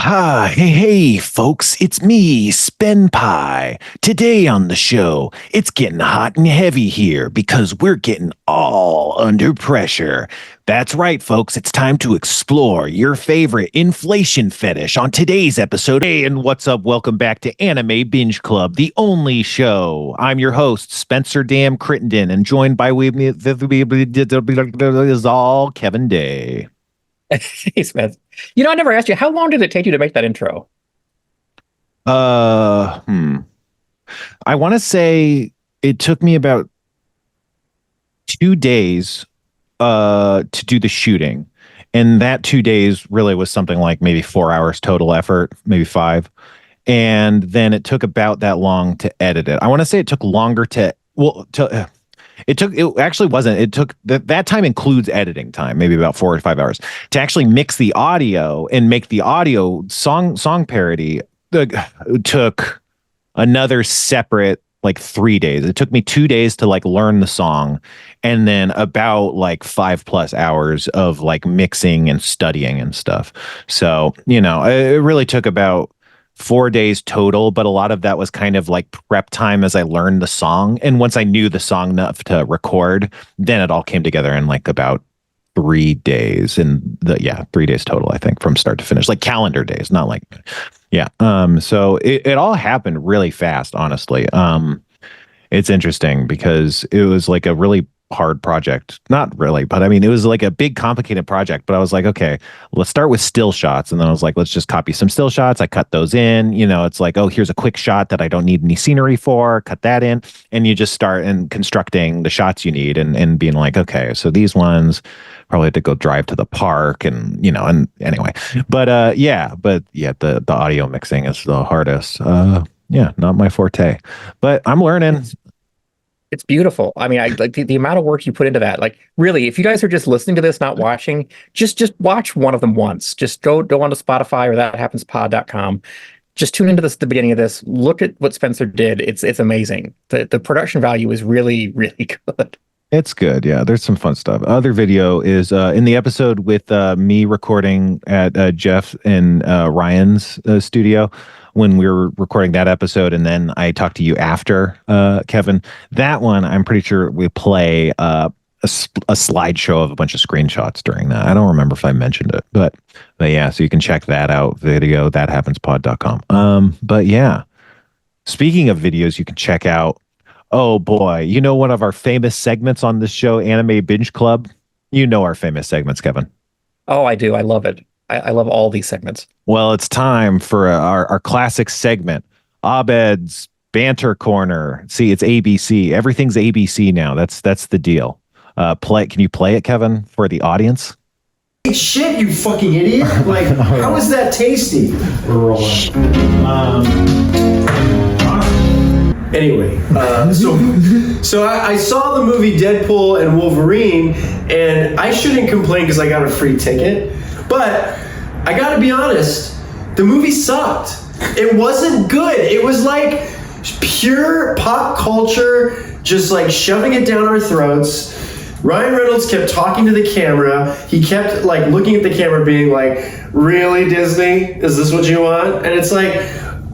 Aha, hey, folks, it's me, Spen Pie. Today on the show, it's getting hot and heavy here because we're getting all under pressure. That's right, folks, it's time to explore your favorite inflation fetish on today's episode. Hey, and what's up? Welcome back to Anime Binge Club, the only show. I'm your host, Spencer Dam Crittenden, and joined by is all Kevin Day. Hey, Smith. I never asked you, how long did it take you to make that intro? Uh, hmm. I want to say it took me about 2 days to do the shooting. And that 2 days really was something like maybe 4 hours total effort, maybe five. And then it took about that long to edit it. I want to say it took longer it actually wasn't. It took that time includes editing time, maybe about 4 or 5 hours to actually mix the audio and make the audio song parody. Took another separate like 3 days. It took me 2 days to like learn the song, and then about like 5+ hours of like mixing and studying and stuff. So, it really took about 4 days total, but a lot of that was kind of like prep time as I learned the song. And once I knew the song enough to record, then it all came together in like about 3 days. And 3 days total, I think, from start to finish, like calendar days, not like, yeah. So it all happened really fast, honestly. It's interesting because it was like a really hard project. Not really, but I mean, it was like a big, complicated project. But I was like, okay, let's start with still shots. And then I was like, let's just copy some still shots. I cut those in. It's like, oh, here's a quick shot that I don't need any scenery for. Cut that in. And you just start constructing the shots you need and being like, okay, so these ones probably had to go drive to the park and anyway. But the audio mixing is the hardest. Not my forte. But I'm learning. It's beautiful. I mean, I like the amount of work you put into that. Like, really, if you guys are just listening to this, not watching, just watch one of them once. Just go onto Spotify or thathappenspod.com. Just tune into this at the beginning of this. Look at what Spencer did. It's amazing. The production value is really, really good. It's good. Yeah, there's some fun stuff. Other video is in the episode with me recording at Jeff and Ryan's studio when we were recording that episode. And then I talked to you after, Kevin. That one, I'm pretty sure we play a slideshow of a bunch of screenshots during that. I don't remember if I mentioned it, but yeah, so you can check that out. Video, thathappenspod.com. But yeah, speaking of videos, you can check out, oh boy, one of our famous segments on this show, Anime Binge Club. Our famous segments, Kevin. Oh, I do. I love it. I love all these segments. Well, it's time for our classic segment, Abed's Banter Corner. See, it's ABC. Everything's ABC now. That's the deal. Can you play it, Kevin, for the audience? Shit, you fucking idiot! Like, how is that tasty? We're rolling. Anyway, so I saw the movie Deadpool and Wolverine, and I shouldn't complain because I got a free ticket, but I gotta be honest, the movie sucked. It wasn't good. It was like pure pop culture, just like shoving it down our throats. Ryan Reynolds kept talking to the camera. He kept like looking at the camera being like, really, Disney? Is this what you want? And it's like,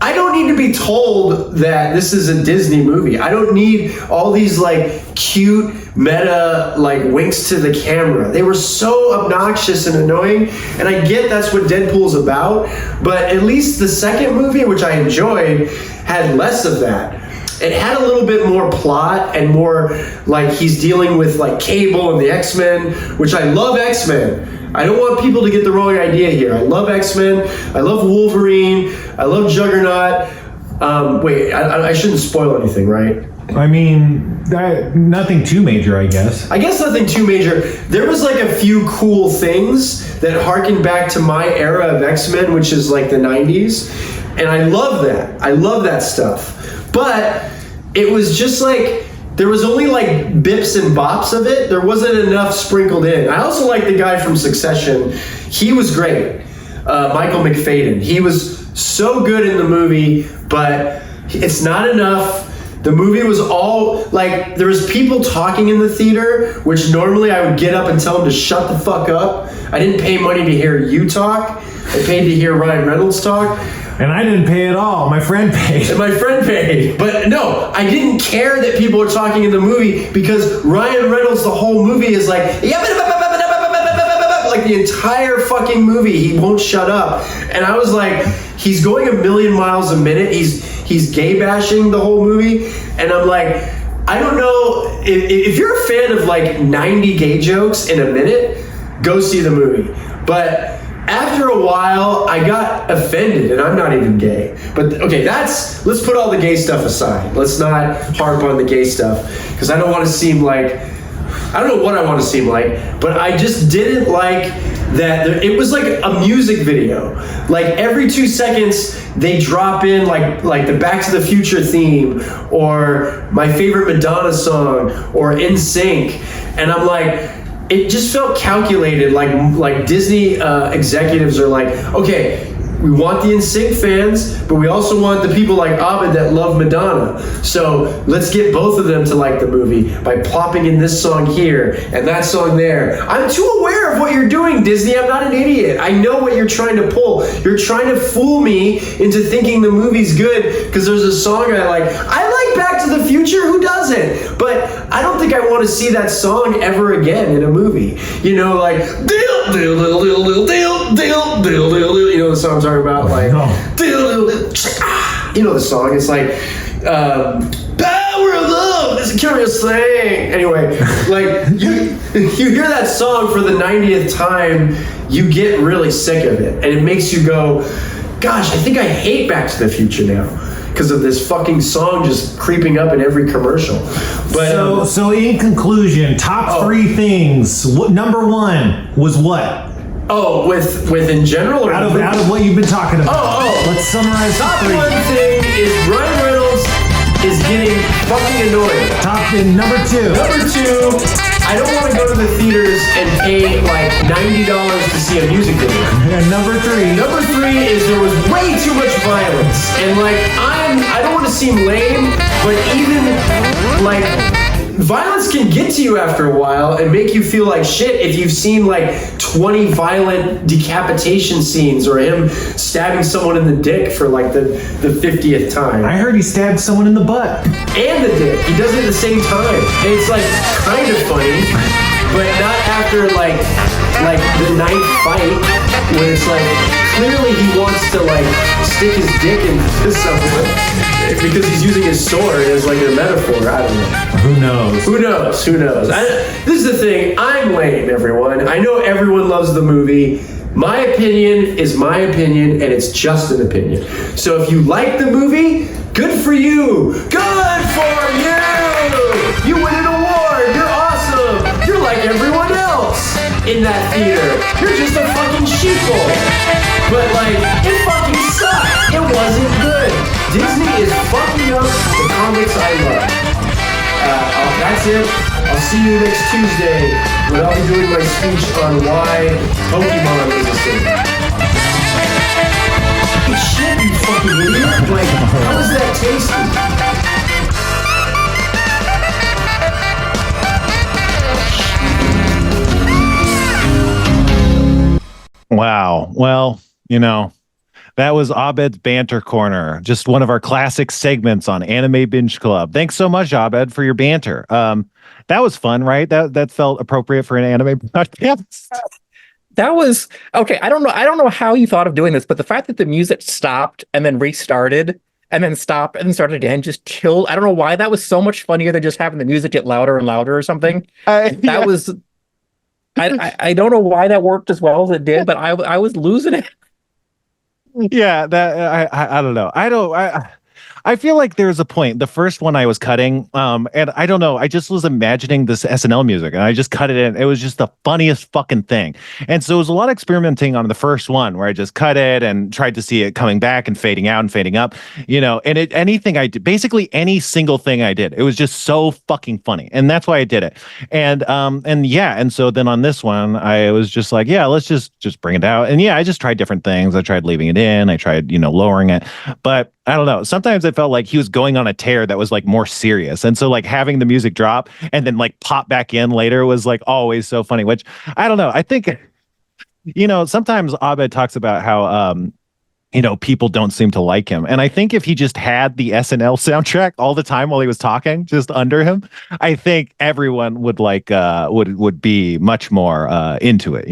I don't need to be told that this is a Disney movie. I don't need all these like cute meta like winks to the camera. They were so obnoxious and annoying. And I get that's what Deadpool's about, but at least the second movie, which I enjoyed, had less of that. It had a little bit more plot and more like he's dealing with like Cable and the X-Men, which I love X-Men. I don't want people to get the wrong idea here. I love X-Men. I love Wolverine. I love Juggernaut. I shouldn't spoil anything, right? I mean, nothing too major, I guess. I guess nothing too major. There was like a few cool things that harken back to my era of X-Men, which is like the 90s. And I love that. I love that stuff. But it was just like, there was only like bips and bops of it. There wasn't enough sprinkled in. I also like the guy from Succession. He was great. Michael McFadden. He was so good in the movie, but it's not enough. The movie was all like, there was people talking in the theater, which normally I would get up and tell them to shut the fuck up. I didn't pay money to hear you talk. I paid to hear Ryan Reynolds talk. And I didn't pay at all. My friend paid. And my friend paid. But no, I didn't care that people were talking in the movie because Ryan Reynolds, the whole movie is like, like the entire fucking movie, he won't shut up. And I was like, he's going a million miles a minute. He's gay bashing the whole movie. And I'm like, I don't know, if you're a fan of like 90 gay jokes in a minute, go see the movie. But after a while, I got offended, and I'm not even gay. But okay, let's put all the gay stuff aside. Let's not harp on the gay stuff, because I don't want to seem like, I don't know what I want to seem like, but I just didn't like that. It was like a music video. Like every 2 seconds, they drop in like the Back to the Future theme, or my favorite Madonna song, or NSYNC, and I'm like, it just felt calculated, like Disney executives are like, okay, we want the NSYNC fans, but we also want the people like Abed that love Madonna. So let's get both of them to like the movie by plopping in this song here and that song there. I'm too aware of what you're doing, Disney. I'm not an idiot. I know what you're trying to pull. You're trying to fool me into thinking the movie's good because there's a song I like. I like Back to the Future. Who doesn't? But I don't think I want to see that song ever again in a movie. You know, like deal, deal, deal, deal, deal, deal, deal, deal, deal. You know the song I'm talking about? Like, you know the song. It's like, power of love is a curious thing. Anyway, like you hear that song for the 90th time, you get really sick of it, and it makes you go, gosh, I think I hate Back to the Future now because of this fucking song just creeping up in every commercial. But so in conclusion, top 3 things. Number 1 was what? Oh, with in general, or out of what you've been talking about. Let's summarize. Top 1 thing is Ryan Reynolds is getting fucking annoying. Number 2. Number 2, I don't want to go to the theaters and pay like $90 to see a music video. And number 3. Number 3 is there was way too much violence, and like I don't want to seem lame, but even like, violence can get to you after a while and make you feel like shit if you've seen like 20 violent decapitation scenes or him stabbing someone in the dick for like the 50th time. I heard he stabbed someone in the butt. And the dick. He does it at the same time. And it's like kind of funny, but not after like the knife fight when it's like clearly he wants to like stick his dick into someone because he's using his sword as like a metaphor. I don't know. Who knows? This is the thing. I'm lame, everyone. I know everyone loves the movie. My opinion is my opinion, and it's just an opinion. So if you like the movie, good for you. Good for you. You win an award. You're awesome. You're like everyone else in that theater. You're just a fucking sheeple. But like, it fucking sucked. It wasn't good. Disney is fucking up the comics I love. That's it. I'll see you next Tuesday when I'll be doing my speech on why Pokemon is a thing. It's shit, you fucking idiot. Like, how is that tasty? Wow. Well, you know, that was Abed's Banter Corner, just one of our classic segments on Anime Binge Club. Thanks so much, Abed, for your banter. That was fun, right? That felt appropriate for an anime podcast. That was okay. I don't know how you thought of doing this, but the fact that the music stopped and then restarted and then stopped and then started again just killed. I don't know why that was so much funnier than just having the music get louder and louder or something. I don't know why that worked as well as it did, but I was losing it. Yeah, that I don't know. I feel like there's a point. The first one I was cutting, and I don't know. I just was imagining this SNL music, and I just cut it in. It was just the funniest fucking thing. And so it was a lot of experimenting on the first one, where I just cut it and tried to see it coming back and fading out and fading up. You know, and anything I did, basically any single thing I did, it was just so fucking funny, and that's why I did it. And so then on this one, I was just like, yeah, let's just bring it out. And yeah, I just tried different things. I tried leaving it in. I tried, lowering it, but I don't know. Sometimes it felt like he was going on a tear that was like more serious. And so like having the music drop and then like pop back in later was like always so funny, which I don't know. I think sometimes Abed talks about how people don't seem to like him. And I think if he just had the SNL soundtrack all the time while he was talking, just under him, I think everyone would would be much more into it.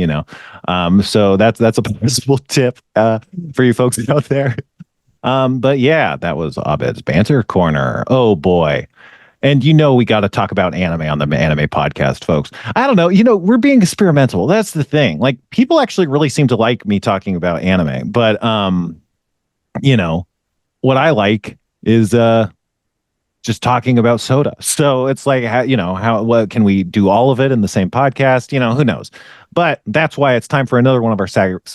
So that's a possible tip for you folks out there. But yeah, that was Abed's Banter Corner. Oh boy. And we got to talk about anime on the anime podcast, folks. I don't know. We're being experimental. That's the thing. Like, people actually really seem to like me talking about anime, but what I like is just talking about soda. So it's like, what can we do all of it in the same podcast? Who knows? But that's why it's time for another one of our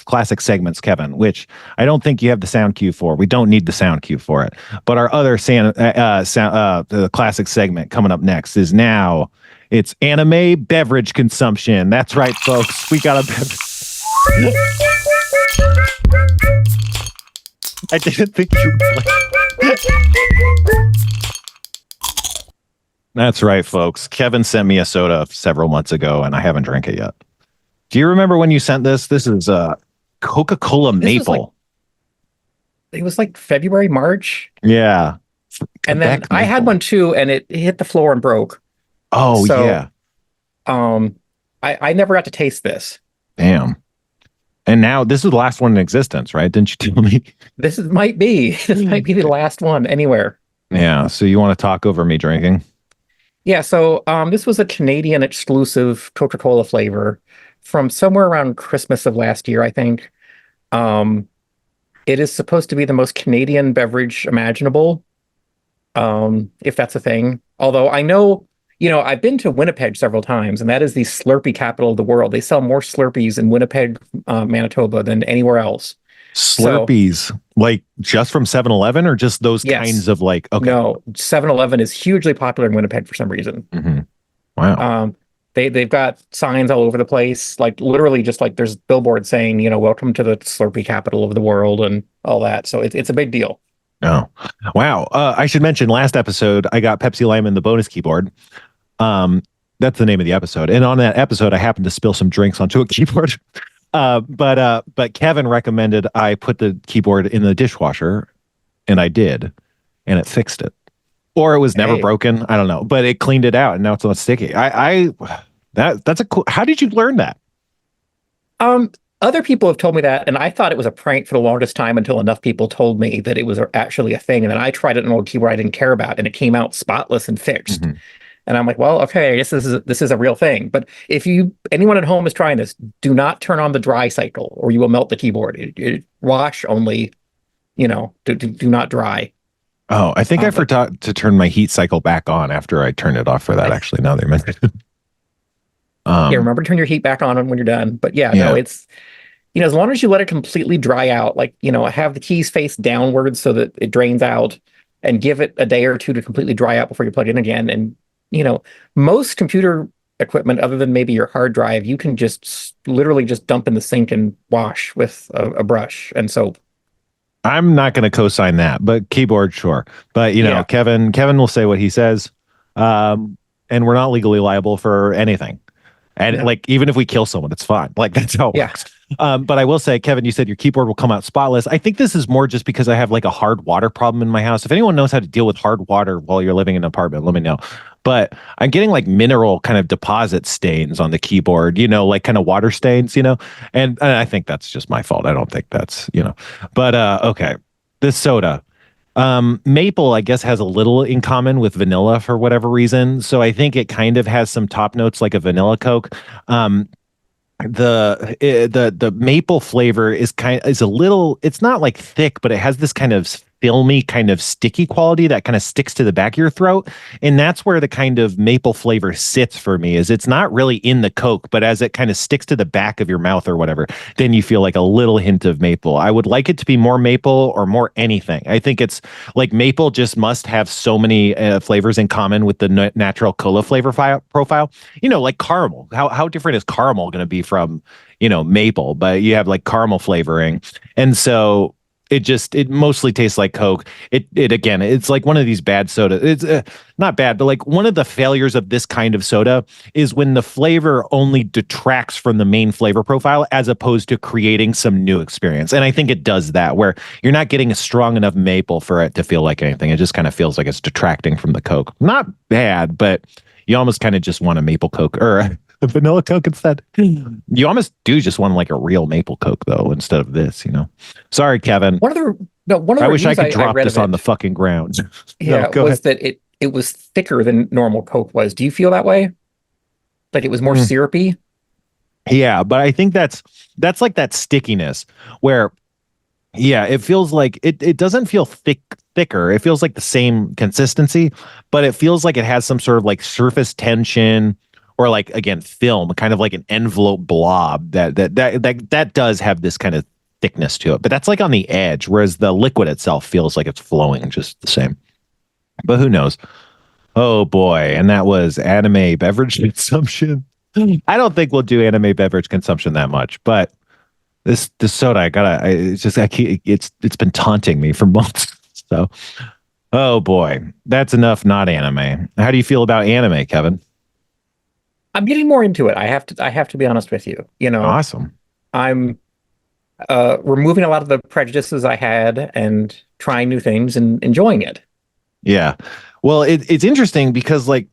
classic segments, Kevin, which I don't think you have the sound cue for. We don't need the sound cue for it. But our other the classic segment coming up next is now it's anime beverage consumption. That's right, folks. We got a beverage. I didn't think you would. That's right, folks. Kevin sent me a soda several months ago, and I haven't drank it yet. Do you remember when you sent this? This is Coca-Cola Maple. It was like February, March. Yeah. And then I had one too, and it hit the floor and broke. Oh, so, yeah. I never got to taste this. Damn. And now this is the last one in existence, right? Didn't you tell me? This might be the last one anywhere. Yeah. So you want to talk over me drinking? Yeah. So this was a Canadian exclusive Coca-Cola flavor from somewhere around Christmas of last year, I think. It is supposed to be the most Canadian beverage imaginable, if that's a thing. Although I know, I've been to Winnipeg several times, and that is the Slurpee capital of the world. They sell more Slurpees in Winnipeg, Manitoba than anywhere else. Slurpees, like just from 7-Eleven or just those kinds of okay. No, 7-Eleven is hugely popular in Winnipeg for some reason. Mm-hmm. Wow. They've got signs all over the place, like literally just like there's billboards saying, welcome to the Slurpee capital of the world and all that. So it's a big deal. Oh, wow. I should mention last episode, I got Pepsi Lime in the bonus keyboard. That's the name of the episode. And on that episode, I happened to spill some drinks onto a keyboard. But Kevin recommended I put the keyboard in the dishwasher, and I did, and it fixed it. Or it was never broken. I don't know, but it cleaned it out, and now it's not sticky. That's a cool. How did you learn that? Other people have told me that, and I thought it was a prank for the longest time until enough people told me that it was actually a thing. And then I tried it on an old keyboard I didn't care about, and it came out spotless and fixed. Mm-hmm. And I'm like, well, okay, I guess this is a real thing. But if anyone at home is trying this, do not turn on the dry cycle, or you will melt the keyboard. Wash only, do not dry. Oh, I think I forgot to turn my heat cycle back on after I turned it off for that. Actually, now they mentioned it. Yeah, remember to turn your heat back on when you're done. But no, it's as long as you let it completely dry out, like have the keys face downwards so that it drains out, and give it a day or two to completely dry out before you plug it in again. And most computer equipment, other than maybe your hard drive, you can just literally just dump in the sink and wash with a brush and soap. I'm not going to co-sign that, but keyboard, sure. But Kevin will say what he says, and we're not legally liable for anything. And even if we kill someone, it's fine. Like, that's how it works. But I will say, Kevin, you said your keyboard will come out spotless. I think this is more just because I have like a hard water problem in my house. If anyone knows how to deal with hard water while you're living in an apartment, let me know. But I'm getting like mineral kind of deposit stains on the keyboard, like kind of water stains, and I think that's just my fault. I don't think that's, but okay. This soda, maple, I guess, has a little in common with vanilla for whatever reason. So I think it kind of has some top notes like a vanilla Coke. The maple flavor is a little, it's not like thick, but it has this kind of filmy, kind of sticky quality that kind of sticks to the back of your throat. And that's where the kind of maple flavor sits for me, is it's not really in the Coke, but as it kind of sticks to the back of your mouth or whatever, then you feel like a little hint of maple. I would like it to be more maple or more anything. I think it's like maple just must have so many flavors in common with the natural cola flavor profile. Like caramel. How different is caramel going to be from, maple? But you have like caramel flavoring. And so it mostly tastes like Coke. It again, it's like one of these bad soda. It's not bad, but like one of the failures of this kind of soda is when the flavor only detracts from the main flavor profile as opposed to creating some new experience. And I think it does that, where you're not getting a strong enough maple for it to feel like anything. It just kind of feels like it's detracting from the Coke. Not bad, but you almost kind of just want a maple Coke or a vanilla Coke instead. You almost do just want like a real maple Coke though, instead of this, Sorry, Kevin. One of the I wish I could drop read this on the fucking ground. Yeah, No, go was ahead. that it was thicker than normal Coke was. Do you feel that way? Like it was more syrupy? Yeah, but I think that's like that stickiness where it feels like it doesn't feel thicker. It feels like the same consistency, but it feels like it has some sort of like surface tension or like again film, kind of like an envelope blob that does have this kind of thickness to it. But that's like on the edge, whereas the liquid itself feels like it's flowing just the same. But who knows? Oh boy, and that was anime beverage consumption. I don't think we'll do anime beverage consumption that much, but this soda, it's been taunting me for months. So, oh boy, that's enough. Not anime. How do you feel about anime, Kevin? I'm getting more into it. I have to be honest with you. Awesome. I'm removing a lot of the prejudices I had and trying new things and enjoying it. Yeah. Well, it's interesting because like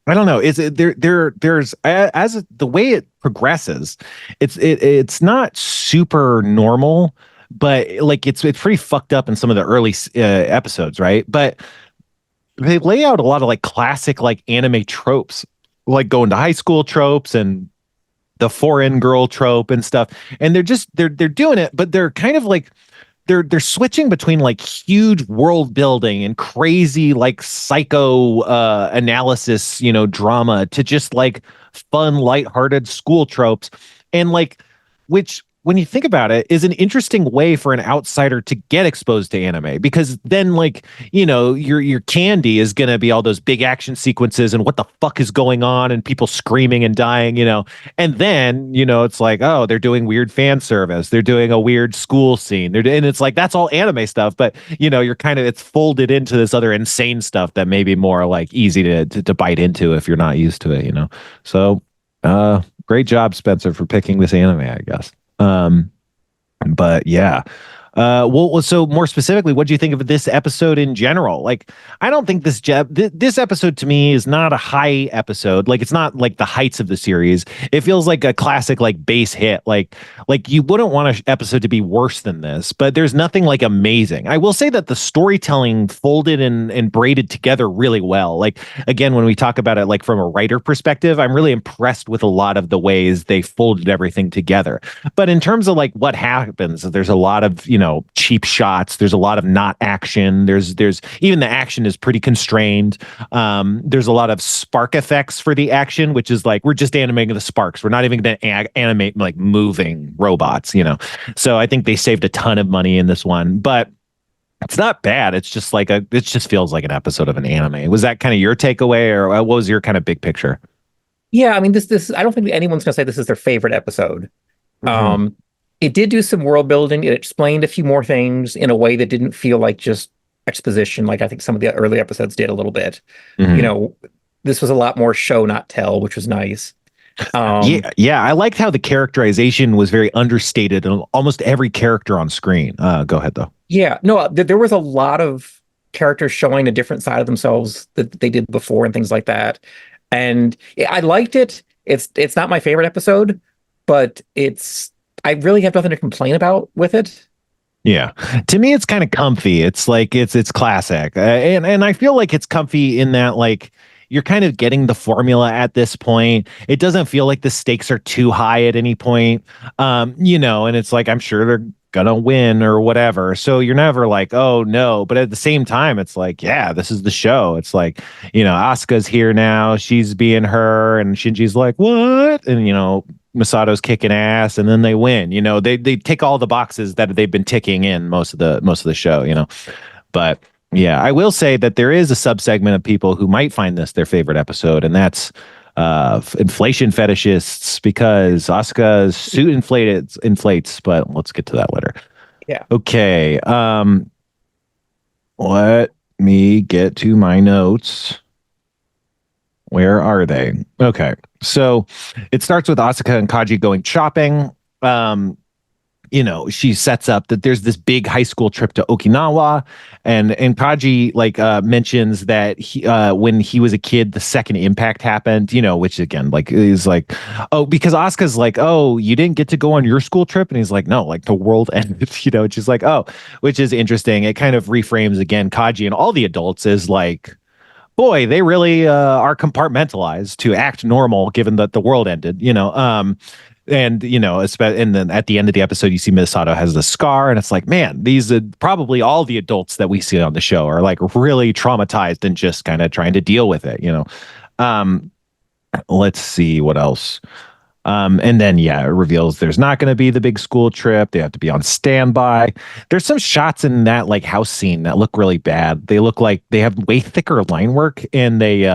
I don't know. There's as the way it progresses, it's not super normal, but like it's pretty fucked up in some of the early episodes, right? But they lay out a lot of like classic like anime tropes, like going to high school tropes and the foreign girl trope and stuff. And they're doing it, but they're kind of like they're switching between like huge world building and crazy like psycho analysis, drama to just like fun, lighthearted school tropes. And like, which when you think about it is an interesting way for an outsider to get exposed to anime, because then like, your candy is going to be all those big action sequences and what the fuck is going on and people screaming and dying, and then, it's like, oh, they're doing weird fan service. They're doing a weird school scene. And it's like, that's all anime stuff, but you're kind of, it's folded into this other insane stuff that may be more like easy to bite into if you're not used to it, So, great job, Spencer, for picking this anime, I guess. But yeah. Well, so more specifically, what do you think of this episode in general? Like, I don't think this episode to me is not a high episode. Like, it's not like the heights of the series. It feels like a classic, like base hit. Like you wouldn't want an episode to be worse than this, but there's nothing like amazing. I will say that the storytelling folded and braided together really well. Like, again, when we talk about it, like from a writer perspective, I'm really impressed with a lot of the ways they folded everything together. But in terms of like what happens, there's a lot of, cheap shots. There's a lot of not action. There's even the action is pretty constrained. There's a lot of spark effects for the action, which is like, we're just animating the sparks. We're not even going to animate like moving robots, So I think they saved a ton of money in this one, but it's not bad. It's just like it just feels like an episode of an anime. Was that kind of your takeaway, or what was your kind of big picture? Yeah, I mean, this I don't think anyone's going to say this is their favorite episode. Mm-hmm. It did do some world building. It explained a few more things in a way that didn't feel like just exposition, like I think some of the early episodes did a little bit. Mm-hmm. This was a lot more show, not tell, which was nice. Yeah. I liked how the characterization was very understated in almost every character on screen. Go ahead, though. Yeah, no, there was a lot of characters showing a different side of themselves that they did before and things like that. And I liked it. It's not my favorite episode, but I really have nothing to complain about with it. Yeah, to me, it's kind of comfy. It's like it's classic, and I feel like it's comfy in that like you're kind of getting the formula at this point. It doesn't feel like the stakes are too high at any point, and it's like I'm sure they're gonna win or whatever. So you're never like, oh no. But at the same time, it's like, yeah, this is the show. It's like, Asuka's here now. She's being her, and Shinji's like, what? And Masato's kicking ass, and then they win. They tick all the boxes that they've been ticking in most of the show. But yeah, I will say that there is a subsegment of people who might find this their favorite episode, and that's inflation fetishists, because Asuka's suit inflates. But let's get to that later. Yeah. Okay. Let me get to my notes. Where are they? Okay. So it starts with Asuka and Kaji going shopping. She sets up that there's this big high school trip to Okinawa, and Kaji mentions that when he was a kid, the second impact happened, which again, is like, oh, because Asuka's like, oh, you didn't get to go on your school trip, and he's like, no, like the world ended, which is like, oh, which is interesting. It kind of reframes again Kaji and all the adults is like, boy, they really are compartmentalized to act normal given that the world ended, and and then at the end of the episode, you see Misato has the scar, and it's like, man, these probably all the adults that we see on the show are like really traumatized and just kind of trying to deal with it, Let's see what else. And then, it reveals there's not going to be the big school trip. They have to be on standby. There's some shots in that like house scene that look really bad. They look like they have way thicker line work, and they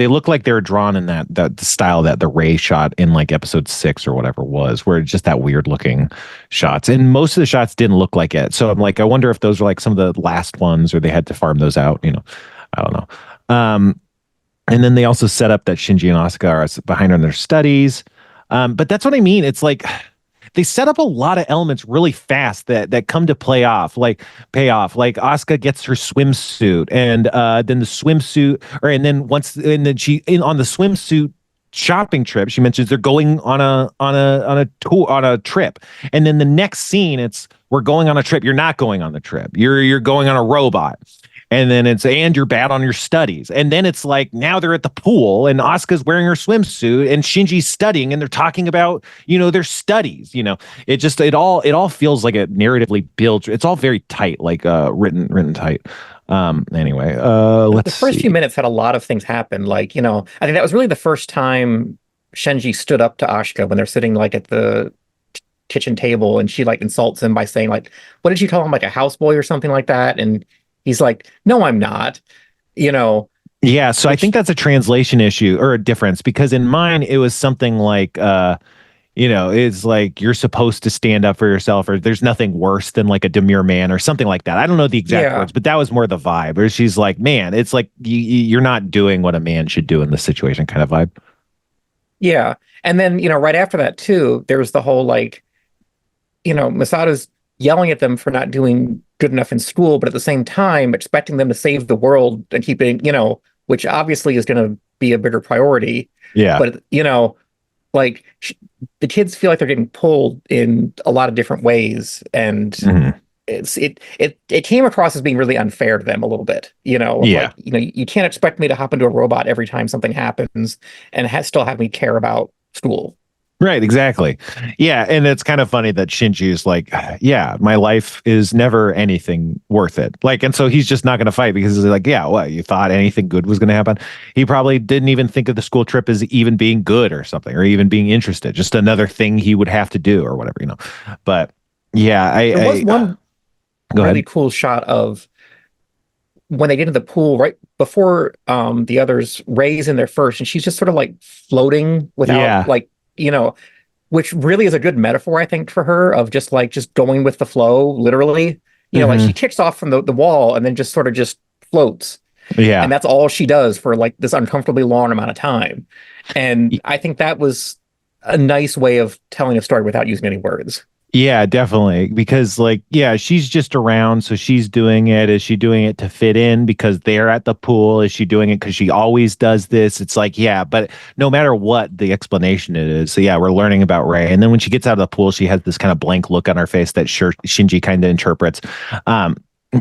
look like they were drawn in that style that the Ray shot in like episode 6 or whatever it was, where it's just that weird looking shots. And most of the shots didn't look like it. So I'm like, I wonder if those are like some of the last ones, or they had to farm those out. I don't know. And then they also set up that Shinji and Asuka are behind on their studies. But that's what I mean. It's like they set up a lot of elements really fast that come to pay off. Like Asuka gets her swimsuit, and then the swimsuit, and then she on the swimsuit shopping trip, she mentions they're going on a tour, on a trip, and then the next scene, it's we're going on a trip. You're not going on the trip. You're going on a robot. And then and you're bad on your studies. And then it's like, now they're at the pool and Asuka's wearing her swimsuit and Shinji's studying, and they're talking about, their studies, it all feels like it narratively builds. It's all very tight, like written tight. Anyway, the first few minutes had a lot of things happen. Like, I think that was really the first time Shinji stood up to Asuka when they're sitting like at the kitchen table, and she like insults him by saying like, what did she call him? Like a houseboy or something like that. And he's like, no, I'm not, Yeah. So I think that's a translation issue or a difference, because in mine, it was something like, it's like you're supposed to stand up for yourself, or there's nothing worse than like a demure man or something like that. I don't know the exact words, but that was more the vibe. Or she's like, man, it's like you're not doing what a man should do in this situation kind of vibe. Yeah. And then, right after that, too, there was the whole like, Misato's yelling at them for not doing good enough in school, but at the same time expecting them to save the world and keeping, which obviously is going to be a bigger priority. Yeah. But, like the kids feel like they're getting pulled in a lot of different ways. And it came across as being really unfair to them a little bit, Yeah. Like, you can't expect me to hop into a robot every time something happens and still have me care about school. Right, exactly. Yeah, and it's kind of funny that Shinji is like, yeah, my life is never anything worth it. Like, and so he's just not going to fight because he's like, yeah, what, you thought anything good was going to happen? He probably didn't even think of the school trip as even being good or something, or even being interested. Just another thing he would have to do or whatever, But yeah, there was one really cool shot of when they get into the pool right before the others raise in there first, and she's just sort of like floating without which really is a good metaphor, I think, for her of just going with the flow, literally. Like she kicks off from the wall and then just sort of just floats. Yeah. And that's all she does for like this uncomfortably long amount of time. And I think that was a nice way of telling a story without using any words. Yeah, definitely. Because she's just around. So she's doing it. Is she doing it to fit in because they're at the pool? Is she doing it because she always does this? It's like, yeah, but no matter what the explanation it is. So yeah, we're learning about Rei. And then when she gets out of the pool, she has this kind of blank look on her face that Shinji kind of interprets.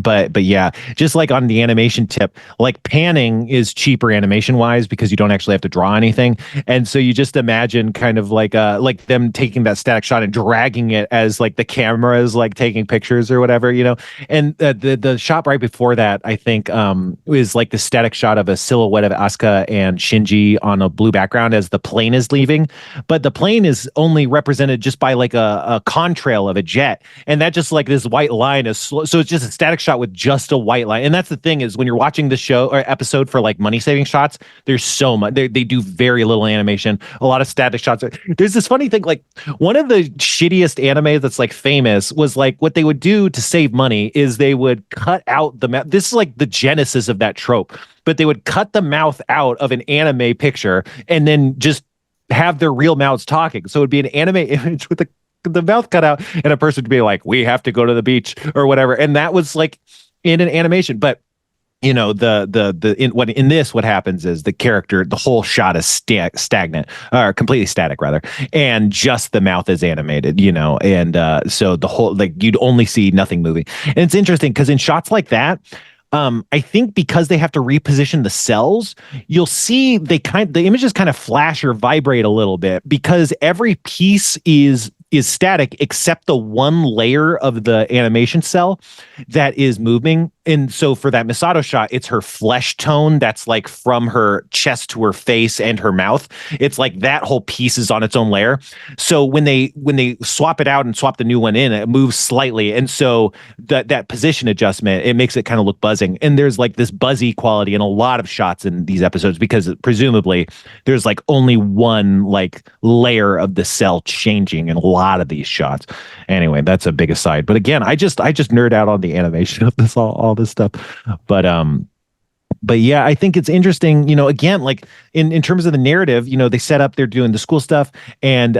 But yeah, just like on the animation tip, like panning is cheaper animation wise because you don't actually have to draw anything. And so you just imagine kind of like them taking that static shot and dragging it as like the camera is like taking pictures or whatever, and the shot right before that, I think, is like the static shot of a silhouette of Asuka and Shinji on a blue background as the plane is leaving. But the plane is only represented just by like a contrail of a jet. And that just like this white line is slow. So it's just a static shot with just a white line. And that's the thing is when you're watching the show or episode for like money saving shots, there's so much. They do very little animation, a lot of static shots. There's this funny thing, like one of the shittiest anime that's like famous was like what they would do to save money is they would cut out the mouth. This is like the genesis of that trope, but they would cut the mouth out of an anime picture and then just have their real mouths talking. So it'd be an anime image with the mouth cut out and a person to be like, we have to go to the beach or whatever. And that was like in an animation. But you know, what happens is the whole shot is stagnant or completely static rather. And just the mouth is animated, you know, and so the whole, like you'd only see nothing moving. And it's interesting because in shots like that, I think because they have to reposition the cells, you'll see the images kind of flash or vibrate a little bit because every piece is static except the one layer of the animation cell that is moving. And so for that Misato shot, it's her flesh tone that's like from her chest to her face and her mouth. It's like that whole piece is on its own layer. So when they swap it out and swap the new one in, it moves slightly. And so that position adjustment, it makes it kind of look buzzing. And there's like this buzzy quality in a lot of shots in these episodes because presumably there's like only one like layer of the cell changing in a lot of these shots. Anyway, that's a big aside. But again, I just nerd out on the animation of this all this stuff. But yeah, I think it's interesting, you know, again, like in terms of the narrative, you know, they set up, they're doing the school stuff and,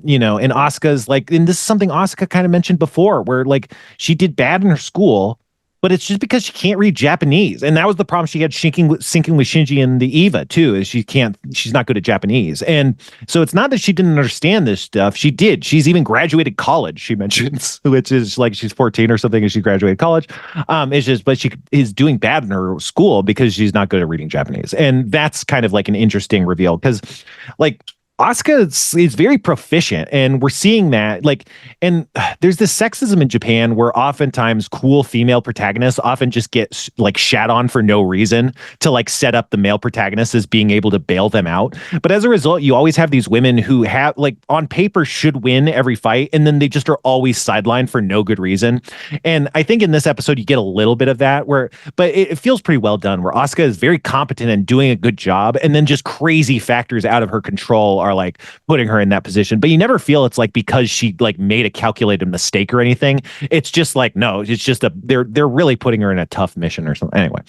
you know, and Asuka's like, and this is something Asuka kind of mentioned before where like she did bad in her school, but it's just because she can't read Japanese. And that was the problem she had syncing with Shinji and the Eva too, is she's not good at Japanese. And so it's not that she didn't understand this stuff. She did. She's even graduated college, she mentions, which is like she's 14 or something and she graduated college. It's just, but she is doing bad in her school because she's not good at reading Japanese. And that's kind of like an interesting reveal because like, Asuka is very proficient and we're seeing that like, and there's this sexism in Japan where oftentimes cool female protagonists often just get like shat on for no reason to like set up the male protagonist as being able to bail them out. But as a result, you always have these women who have like on paper should win every fight. And then they just are always sidelined for no good reason. And I think in this episode, you get a little bit of that but it feels pretty well done where Asuka is very competent and doing a good job. And then just crazy factors out of her control are like putting her in that position, but you never feel it's like because she like made a calculated mistake or anything. It's just like, no, it's just they're really putting her in a tough mission or something. Anyway,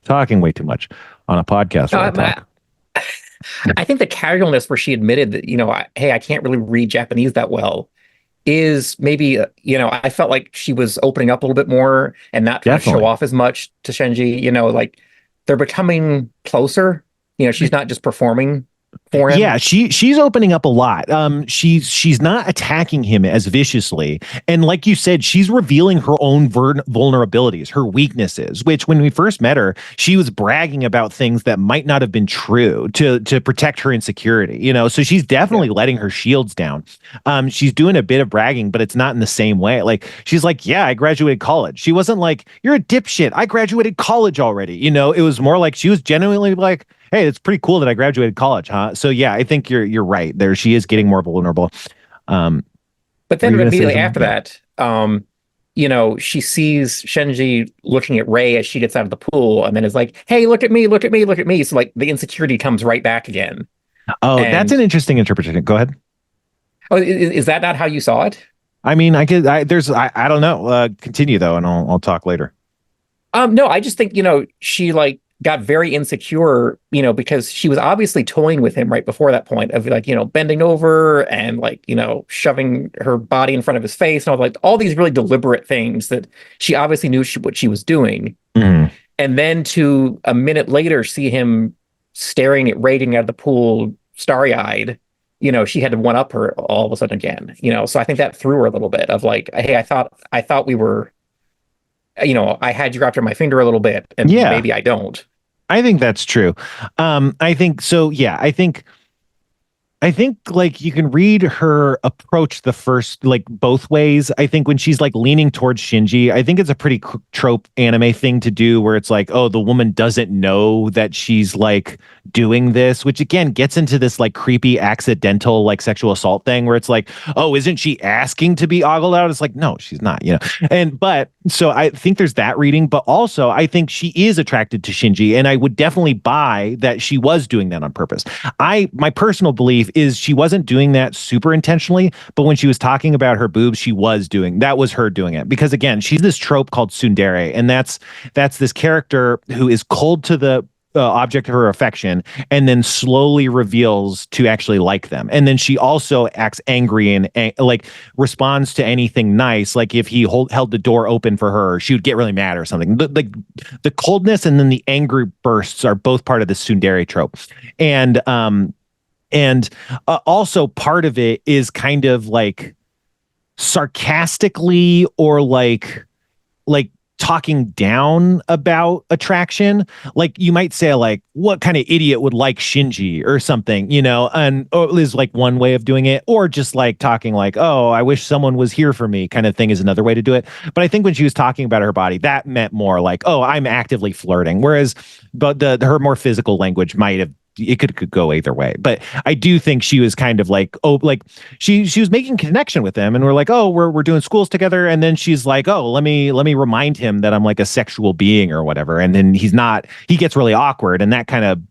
talking way too much on a podcast. I think the casualness where she admitted that, you know, hey, I can't really read Japanese that well is maybe, you know, I felt like she was opening up a little bit more and not trying to show off as much to Shinji, you know, like they're becoming closer, you know, she's not just performing for him. Yeah, she's opening up a lot. She's not attacking him as viciously, and like you said, she's revealing her own vulnerabilities, her weaknesses. Which, when we first met her, she was bragging about things that might not have been true to protect her insecurity. You know, so she's definitely letting her shields down. She's doing a bit of bragging, but it's not in the same way. Like she's like, "Yeah, I graduated college." She wasn't like, "You're a dipshit. I graduated college already." You know, it was more like she was genuinely like, hey, it's pretty cool that I graduated college, huh? So yeah, I think you're right. There, she is getting more vulnerable. But then immediately after that, you know, she sees Shinji looking at Rei as she gets out of the pool, and then is like, "Hey, look at me, look at me, look at me." So like the insecurity comes right back again. Oh, that's an interesting interpretation. Go ahead. Oh, is that not how you saw it? I mean, I don't know. Continue though, and I'll talk later. No, I just think, you know, she like got very insecure, you know, because she was obviously toying with him right before that point of like, you know, bending over and like, you know, shoving her body in front of his face and all like all these really deliberate things that she obviously knew what she was doing. Mm-hmm. And then to a minute later see him staring at Rating out of the pool, starry-eyed, you know, she had to one up her all of a sudden again, you know. So I think that threw her a little bit of like, hey, I thought we were, you know, I had you wrapped around my finger a little bit and maybe I don't. I think that's true. I think so. Yeah, I think I think like you can read her approach the first like both ways. I think when she's like leaning towards Shinji, I think it's a pretty trope anime thing to do where it's like, oh, the woman doesn't know that she's like doing this, which again gets into this like creepy accidental like sexual assault thing where it's like, oh, isn't she asking to be ogled out? It's like, no, she's not, you know. And but so I think there's that reading, but also I think she is attracted to Shinji, and I would definitely buy that she was doing that on purpose. My personal belief is she wasn't doing that super intentionally, but when she was talking about her boobs, that was her doing it. Because again, she's this trope called tsundere, and that's this character who is cold to the object of her affection and then slowly reveals to actually like them. And then she also acts angry and like responds to anything nice. Like if he held the door open for her, she would get really mad or something. The coldness and then the angry bursts are both part of the tsundere trope. And also part of it is kind of like sarcastically or like talking down about attraction. Like you might say like, what kind of idiot would like Shinji or something, you know, and is like one way of doing it, or just like talking like, oh, I wish someone was here for me kind of thing is another way to do it. But I think when she was talking about her body, that meant more like, oh, I'm actively flirting. Whereas but her more physical language might have, it could go either way. But I do think she was kind of like, oh, like she was making connection with him, and we're like, oh, we're doing schools together, and then she's like, oh, let me remind him that I'm like a sexual being or whatever, and then he gets really awkward, and that kind of,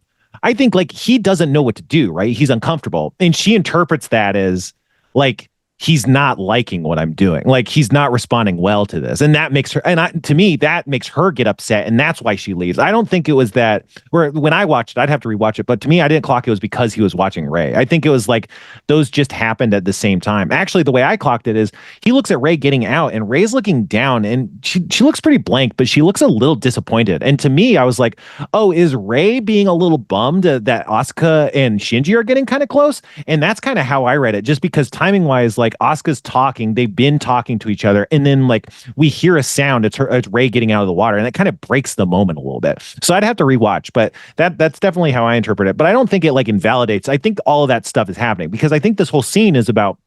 I think like he doesn't know what to do, right? He's uncomfortable, and she interprets that as like he's not liking what I'm doing. Like he's not responding well to this. And that makes her, to me, that makes her get upset. And that's why she leaves. I don't think it was that where when I watched it, I'd have to rewatch it. But to me, I didn't clock it was because he was watching Ray. I think it was like those just happened at the same time. Actually, the way I clocked it is he looks at Ray getting out and Ray's looking down and she looks pretty blank, but she looks a little disappointed. And to me, I was like, oh, is Ray being a little bummed that Asuka and Shinji are getting kind of close? And that's kind of how I read it, just because timing wise, like Asuka's talking, they've been talking to each other, and then like we hear a sound, it's Ray getting out of the water, and that kind of breaks the moment a little bit. So I'd have to rewatch, but that's definitely how I interpret it. But I don't think it like invalidates. I think all of that stuff is happening because I think this whole scene is about,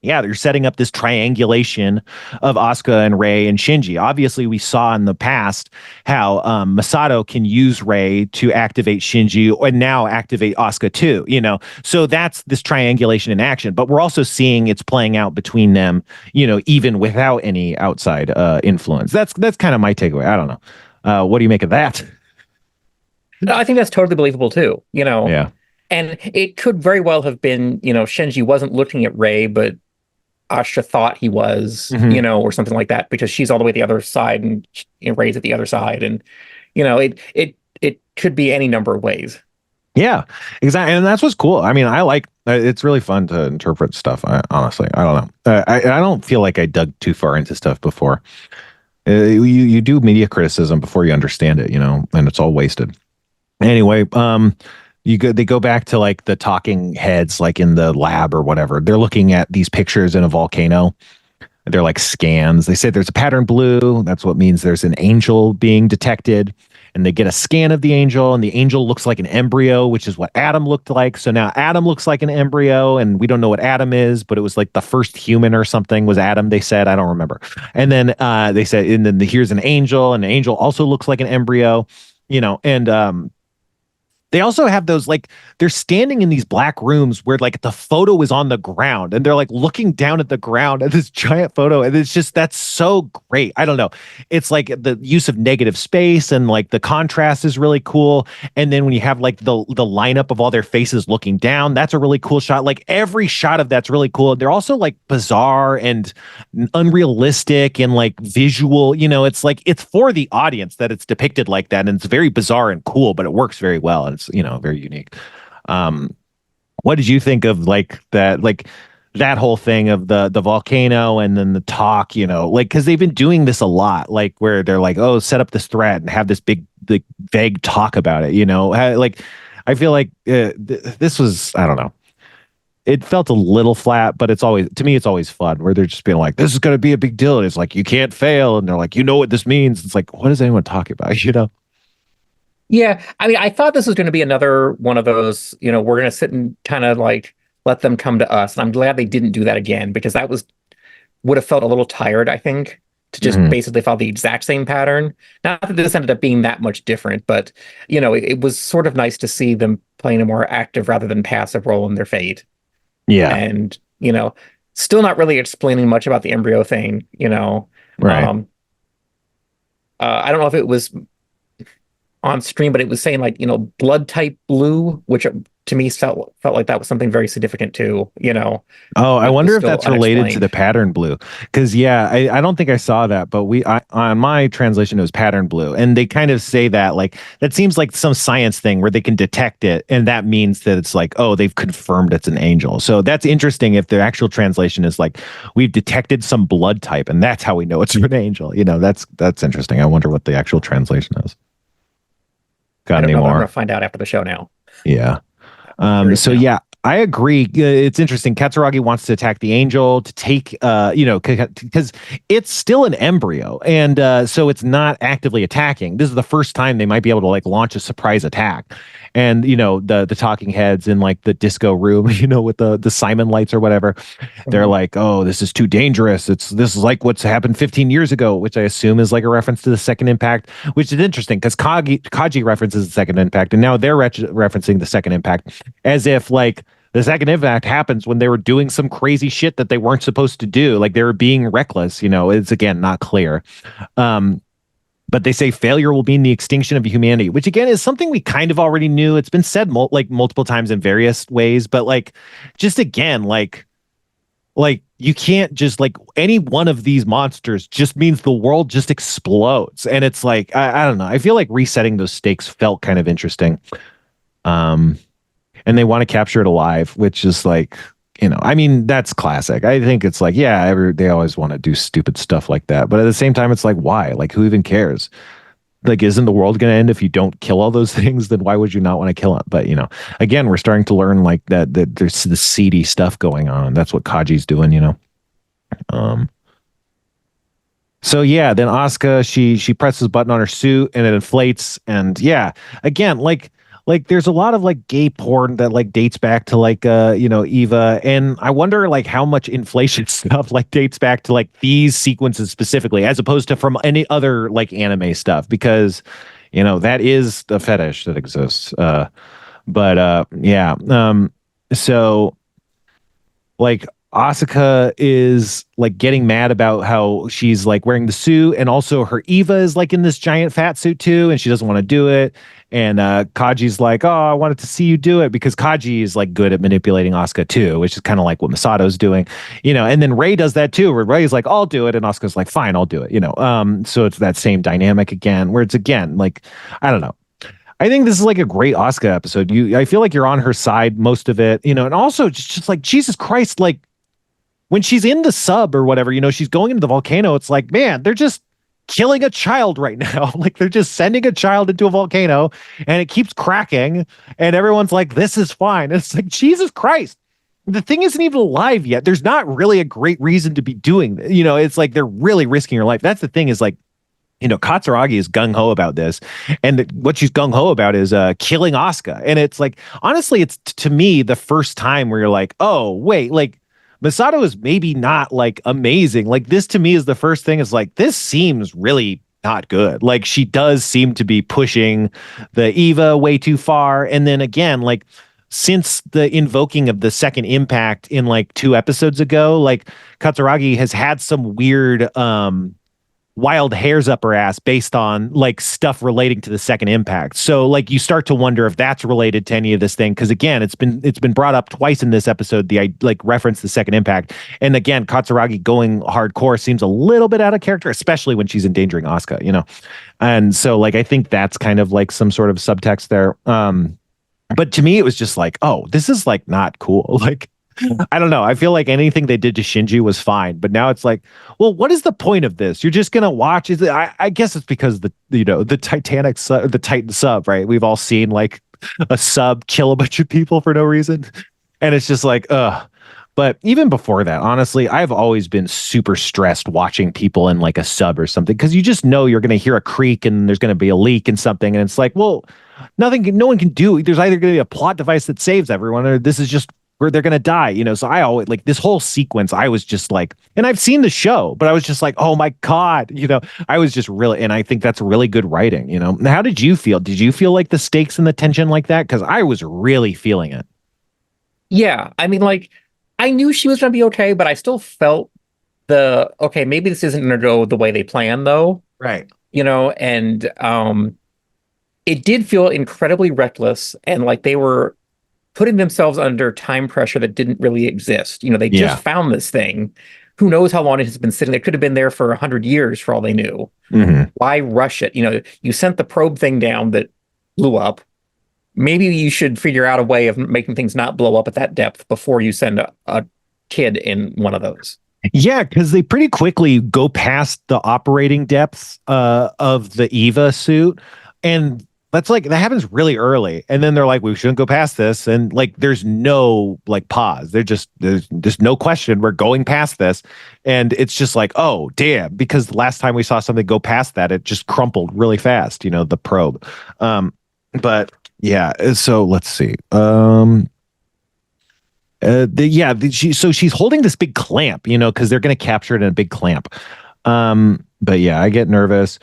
yeah, they're setting up this triangulation of Asuka and Ray and Shinji. Obviously, we saw in the past how Masato can use Ray to activate Shinji and now activate Asuka too, you know? So that's this triangulation in action, but we're also seeing it's playing out between them, you know, even without any outside influence. That's kind of my takeaway. I don't know. What do you make of that? No, I think that's totally believable too, you know? Yeah. And it could very well have been, you know, Shinji wasn't looking at Ray, but Asha thought he was, you know, or something like that, because she's all the way at the other side and Ray's at the other side. And, you know, it could be any number of ways. Yeah, exactly. And that's what's cool. I mean, I like, it's really fun to interpret stuff. Honestly, I don't know. I don't feel like I dug too far into stuff before. You do media criticism before you understand it, you know, and it's all wasted. Anyway, they go back to like the talking heads, like in the lab or whatever. They're looking at these pictures in a volcano. They're like scans. They say there's a pattern blue. That's what means there's an angel being detected. And they get a scan of the angel, and the angel looks like an embryo, which is what Adam looked like. So now Adam looks like an embryo, and we don't know what Adam is, but it was like the first human or something was Adam, they said. I don't remember. And then they said, and then here's an angel, and the angel also looks like an embryo, you know, and they also have those, like, they're standing in these black rooms where like the photo is on the ground and they're like looking down at the ground at this giant photo. And it's just, that's so great. I don't know. It's like the use of negative space and like the contrast is really cool. And then when you have like the lineup of all their faces looking down, that's a really cool shot. Like every shot of that's really cool. They're also like bizarre and unrealistic and like visual, you know, it's like, it's for the audience that it's depicted like that. And it's very bizarre and cool, but it works very well. And it's, you know, very unique. What did you think of like that whole thing of the volcano and then the talk, you know, like, because they've been doing this a lot, like where they're like, oh, set up this threat and have this big, like, vague talk about it, you know, like I feel like this was, I don't know. It felt a little flat, but it's always, to me, it's always fun where they're just being like, this is going to be a big deal. And it's like, you can't fail. And they're like, you know what this means? It's like, what is anyone talking about? You know? Yeah, I mean, I thought this was going to be another one of those, you know, we're going to sit and kind of like let them come to us. And I'm glad they didn't do that again, because that would have felt a little tired, I think, to just basically follow the exact same pattern. Not that this ended up being that much different, but it was sort of nice to see them playing a more active rather than passive role in their fate. Yeah. And, still not really explaining much about the embryo thing, Right. I don't know if it was on stream, but it was saying like, blood type blue, which to me felt like that was something very significant too, Oh, I but was wonder if still that's related to unexplained. the pattern blue. Because I don't think I saw that, but on my translation it was pattern blue, and they kind of say that like that seems like some science thing where they can detect it, and that means that it's like, oh, they've confirmed it's an angel. So that's interesting if the actual translation is like we've detected some blood type, and that's how we know it's an angel. That's interesting. I wonder what the actual translation is. I Got don't any know, but I'm more? gonna find out after the show now. Yeah. Curious So now. yeah, I agree. It's interesting. Katsuragi wants to attack the angel to take, because it's still an embryo, and so it's not actively attacking. This is the first time they might be able to like launch a surprise attack, and the talking heads in like the disco room, with the Simon lights or whatever, they're like, oh, this is too dangerous. This is like what's happened 15 years ago, which I assume is like a reference to the second impact, which is interesting because Kaji references the second impact, and now they're referencing the second impact as if like the second impact happens when they were doing some crazy shit that they weren't supposed to do. Like they were being reckless, it's again not clear. But they say failure will mean the extinction of humanity, which again is something we kind of already knew. It's been said multiple times in various ways, but like just again, like you can't just like any one of these monsters just means the world just explodes. And it's like, I don't know. I feel like resetting those stakes felt kind of interesting. And they want to capture it alive, which is like, I mean, that's classic. I think it's like, yeah, they always want to do stupid stuff like that. But at the same time, it's like, why? Like, who even cares? Like, isn't the world going to end if you don't kill all those things? Then why would you not want to kill it? But, again, we're starting to learn like that there's the seedy stuff going on. That's what Kaji's doing. So yeah, then Asuka, she presses a button on her suit and it inflates. And yeah, again, like there's a lot of like gay porn that like dates back to like Eva, and I wonder like how much inflation stuff like dates back to like these sequences specifically as opposed to from any other like anime stuff, because that is the fetish that exists. But yeah. So like Asuka is like getting mad about how she's like wearing the suit, and also her Eva is like in this giant fat suit too, and she doesn't want to do it. And Kaji's like, oh, I wanted to see you do it, because Kaji is like good at manipulating Asuka too, which is kind of like what Masato's doing, and then Ray does that too, where Ray's like, I'll do it, and Asuka's like, fine, I'll do it, so it's that same dynamic again, where it's again like, I don't know. I think this is like a great Asuka episode. I feel like you're on her side most of it, and also just like Jesus Christ, like when she's in the sub or whatever, she's going into the volcano. It's like, man, they're just killing a child right now. Like they're just sending a child into a volcano and it keeps cracking and everyone's like, this is fine. And it's like, Jesus Christ, the thing isn't even alive yet. There's not really a great reason to be doing this. It's like they're really risking your life. That's the thing is like, Katsuragi is gung-ho about this, and what she's gung-ho about is killing Asuka. And it's like, honestly, it's to me the first time where you're like, oh, wait, like Masato is maybe not like amazing. Like this to me is the first thing is like, this seems really not good. Like she does seem to be pushing the Eva way too far. And then again, like since the invoking of the second impact in like 2 episodes ago, like Katsuragi has had some weird wild hairs up her ass based on like stuff relating to the second impact. So like you start to wonder if that's related to any of this thing, because again it's been brought up twice in this episode, I like reference the second impact, and again Katsuragi going hardcore seems a little bit out of character, especially when she's endangering Asuka, and so like I think that's kind of like some sort of subtext there. But to me it was just like, oh, this is like not cool. Like I don't know. I feel like anything they did to Shinji was fine, but now it's like, well, what is the point of this? You're just gonna watch? I guess it's because the the Titan sub, right? We've all seen like a sub kill a bunch of people for no reason, and it's just like, ugh. But even before that, honestly, I've always been super stressed watching people in like a sub or something, because you just know you're gonna hear a creak and there's gonna be a leak and something, and it's like, well, no one can do. There's either gonna be a plot device that saves everyone, or this is just where they're gonna die, so I always like this whole sequence. I was just like, and I've seen the show, but I was just like, oh my god, I was just really, and I think that's really good writing. How did you feel? Did you feel like the stakes and the tension like that? Because I was really feeling it. Yeah, I mean, like, I knew she was gonna be okay, but I still felt okay, maybe this isn't gonna go the way they planned, though. Right. And it did feel incredibly reckless, and like they were putting themselves under time pressure that didn't really exist. They just found this thing. Who knows how long it has been sitting? It could have been there for 100 years for all they knew. Mm-hmm. Why rush it? You sent the probe thing down that blew up. Maybe you should figure out a way of making things not blow up at that depth before you send a kid in one of those. Yeah, because they pretty quickly go past the operating depths of the Eva suit. And that happens really early. And then they're like, we shouldn't go past this. And like, there's no like pause. There's just no question. We're going past this. And it's just like, oh, damn. Because last time we saw something go past that, it just crumpled really fast, the probe. But yeah, so let's see. She's holding this big clamp, because they're going to capture it in a big clamp. But yeah, I get nervous.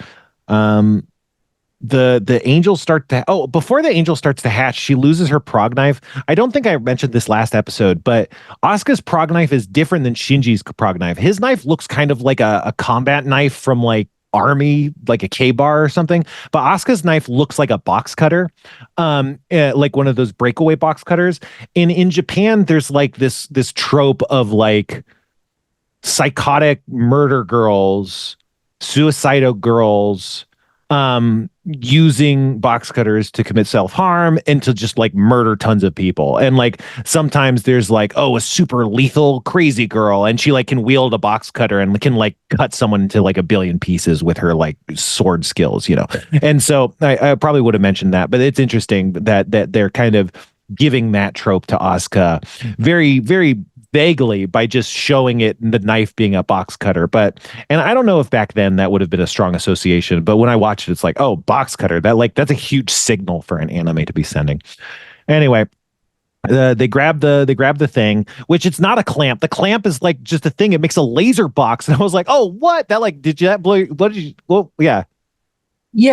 The angels start to before the angel starts to hatch, she loses her prog knife. I don't think I mentioned this last episode, but Asuka's prog knife is different than Shinji's prog knife. His knife looks kind of like a combat knife from like army, like a K-bar or something, but Asuka's knife looks like a box cutter, like one of those breakaway box cutters. And in Japan, there's like this trope of like psychotic murder girls, suicidal girls, using box cutters to commit self-harm and to just like murder tons of people. And like sometimes there's like, oh, a super lethal crazy girl, and she like can wield a box cutter and can like cut someone into like a billion pieces with her like sword skills, And so I probably would have mentioned that, but it's interesting that they're kind of giving that trope to Asuka very, very vaguely by just showing it, the knife being a box cutter. And I don't know if back then that would have been a strong association, but when I watched it, it's like, oh, box cutter, that's a huge signal for an anime to be sending. Anyway, they grab the thing, which it's not a clamp. The clamp is like just a thing. It makes a laser box, and I was like, oh, what? That like, did you that blow? What did you? Well, yeah,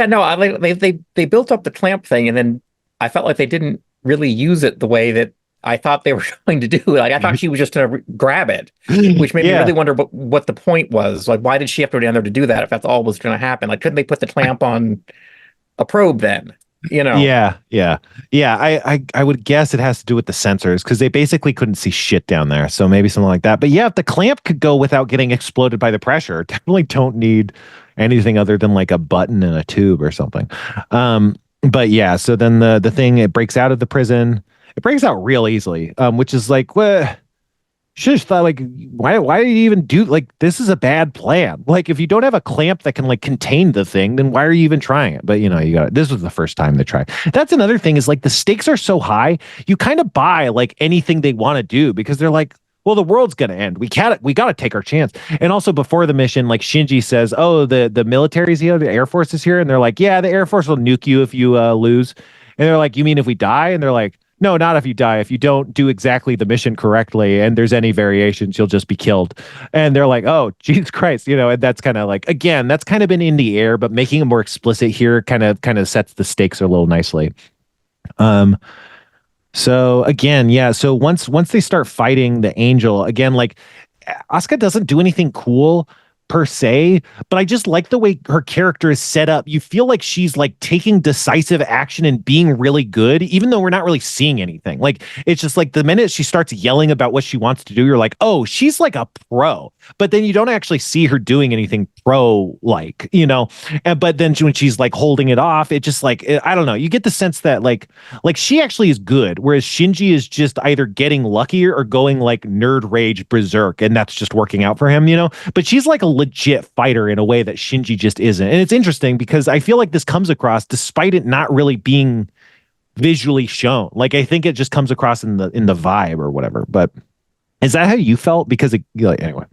no. They built up the clamp thing, and then I felt like they didn't really use it the way that I thought they were going to do. Like, I thought she was just going to grab it, which made me really wonder what the point was. Like, why did she have to go down there to do that if that's all was going to happen? Like, couldn't they put the clamp on a probe then? Yeah. I would guess it has to do with the sensors, because they basically couldn't see shit down there. So maybe something like that. But yeah, if the clamp could go without getting exploded by the pressure, definitely don't need anything other than like a button and a tube or something. But yeah, so then the thing, it breaks out of the prison. It breaks out real easily, which is like, well, should have thought, like, why do you even do, like, this is a bad plan. Like, if you don't have a clamp that can like contain the thing, then why are you even trying it? But you got it. This was the first time they tried. That's another thing, is like the stakes are so high, you kind of buy like anything they want to do, because they're like, well, the world's gonna end. We got to take our chance. And also before the mission, like Shinji says, oh, the military's here, the Air Force is here, and they're like, yeah, the Air Force will nuke you if you lose. And they're like, you mean if we die? And they're like, no, not if you die. If you don't do exactly the mission correctly and there's any variations, you'll just be killed. And they're like, oh, Jesus Christ, and that's kind of like, again, that's kind of been in the air, but making it more explicit here kind of sets the stakes a little nicely. So again, yeah. So once they start fighting the angel, again, like Asuka doesn't do anything cool per se, but I just like the way her character is set up. You feel like she's like taking decisive action and being really good, even though we're not really seeing anything. Like, it's just like the minute she starts yelling about what she wants to do, you're like, oh, she's like a pro. But then you don't actually see her doing anything pro like, but then when she's like holding it off, it just like, I don't know. You get the sense that like she actually is good, whereas Shinji is just either getting luckier or going like nerd rage berserk, and that's just working out for him, but she's like a legit fighter in a way that Shinji just isn't. And it's interesting because I feel like this comes across, despite it not really being visually shown. Like, I think it just comes across in the vibe or whatever. But is that how you felt? Because anyway.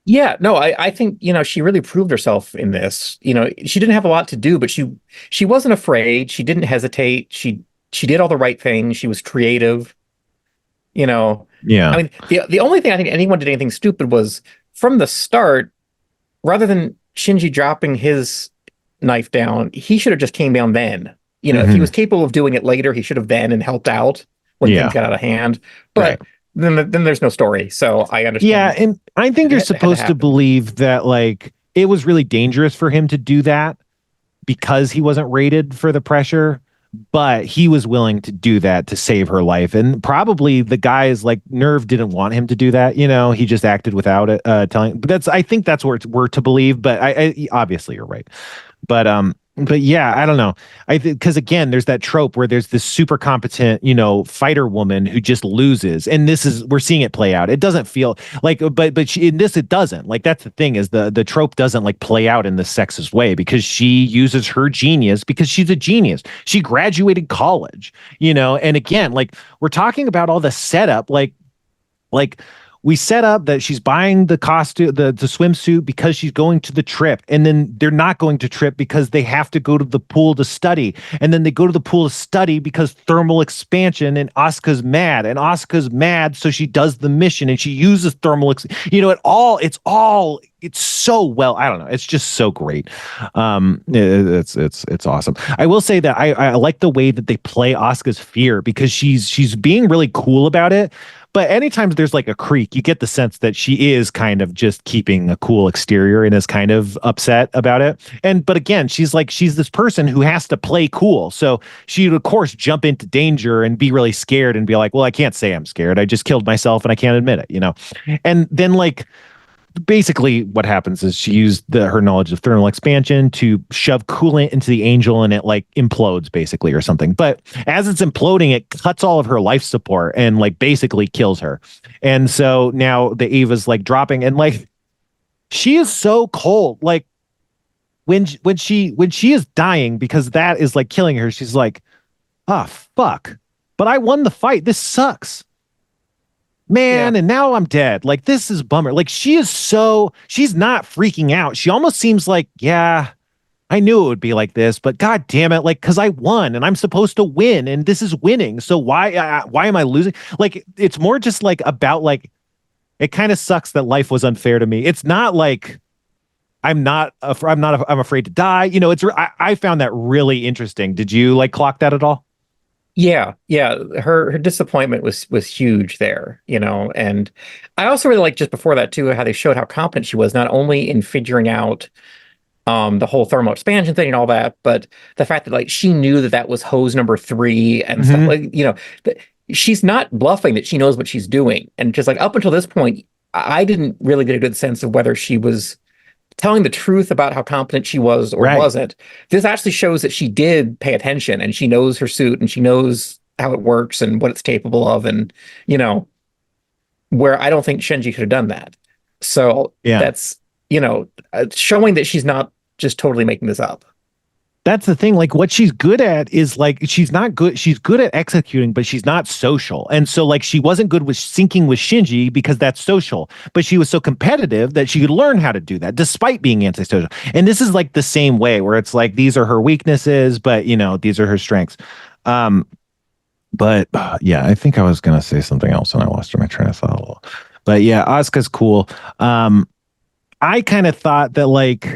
Yeah, no, I think, she really proved herself in this. She didn't have a lot to do, but she wasn't afraid. She didn't hesitate. She did all the right things. She was creative. You know, Yeah. I mean, the only thing I think anyone did anything stupid was from the start, rather than Shinji dropping his knife down, he should have just came down then. You know, if he Mhm. was capable of doing it later, he should have then and helped out when things Yeah. got out of hand. Right. But then there's no story, so I Yeah, understand and I think you're it had to supposed to happen. believe that like it was really dangerous for him to do that because he wasn't rated for the pressure, but he was willing to do that to save her life. And probably the guys like Nerve didn't want him to do that. You know, he just acted without it, telling. But I think that's where we're to believe. But I obviously you're right. But yeah, I don't know. I think because again, there's that trope where there's this super competent, fighter woman who just loses, and we're seeing it play out. It doesn't feel like, in this it doesn't. Like that's the thing is the trope doesn't like play out in this sexist way because she uses her genius because she's a genius. She graduated college, and again, like we're talking about all the setup, like we set up that she's buying the costume, the swimsuit because she's going to the trip. And then they're not going to trip because they have to go to the pool to study. And then they go to the pool to study because thermal expansion and Asuka's mad and Asuka's mad. So she does the mission and she uses it's so well, I don't know. It's just so great. It's awesome. I will say that I like the way that they play Asuka's fear because she's being really cool about it. But anytime there's like a creak, you get the sense that she is kind of just keeping a cool exterior and is kind of upset about it. But again, she's this person who has to play cool. So she'd of course jump into danger and be really scared and be like, well, I can't say I'm scared. I just killed myself and I can't admit it, And then like basically what happens is she used her knowledge of thermal expansion to shove coolant into the angel and it like implodes basically or something. But as it's imploding, it cuts all of her life support and like basically kills her. And so now the Eva's like dropping and like she is so cold. Like when she is dying because that is like killing her, she's like, oh fuck. But I won the fight. This sucks. Man, and now I'm dead. Like, this is a bummer. Like, she's not freaking out. She almost seems like, yeah, I knew it would be like this, but god damn it, like, because I won and I'm supposed to win and this is winning. So why am I losing? Like, it's more just like about like, it kind of sucks that life was unfair to me. It's not like I'm afraid to die. I found that really interesting. Did you like clock that at all? Yeah. Her disappointment was huge there, and I also really like just before that too, how they showed how competent she was, not only in figuring out the whole thermal expansion thing and all that, but the fact that like she knew that was hose number 3 and stuff like, she's not bluffing that she knows what she's doing. And just like up until this point, I didn't really get a good sense of whether she was telling the truth about how competent she was or wasn't. This actually shows that she did pay attention and she knows her suit and she knows how it works and what it's capable of. And, where I don't think Shinji could have done that. So that's, showing that she's not just totally making this up. That's the thing. Like what she's good at is like, she's not good. She's good at executing, but she's not social. And so like, she wasn't good with syncing with Shinji because that's social, but she was so competitive that she could learn how to do that despite being antisocial. And this is like the same way where it's like, these are her weaknesses, but these are her strengths. But yeah, I think I was going to say something else and I lost my train of thought. But yeah, Asuka's cool. I kind of thought that like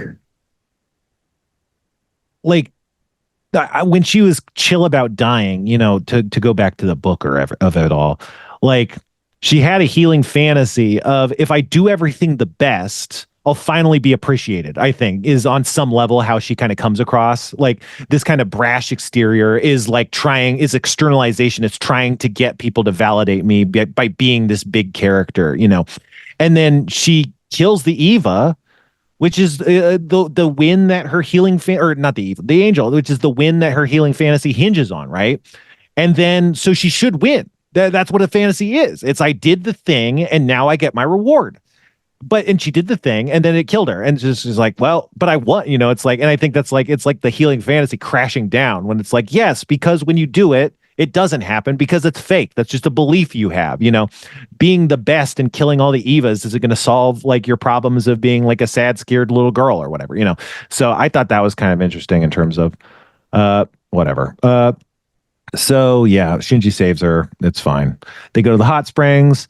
when she was chill about dying, to go back to the book of it all, like she had a healing fantasy of if I do everything the best, I'll finally be appreciated. I think is on some level how she kind of comes across. Like this kind of brash exterior is externalization. It's trying to get people to validate me by being this big character, and then she kills the Eva, which is the win that her healing or not the angel, which is the win that her healing fantasy hinges on, right? And then so she should win. That's what a fantasy is. It's I did the thing and now I get my reward. And she did the thing and then it killed her. And she's like, well, but I won, it's like, and I think that's like, it's like the healing fantasy crashing down when it's like, yes, because when you do it, it doesn't happen because it's fake. That's just a belief you have, being the best and killing all the Evas. Is it going to solve like your problems of being like a sad, scared little girl or whatever, So I thought that was kind of interesting in terms of, whatever. So yeah, Shinji saves her. It's fine. They go to the hot springs.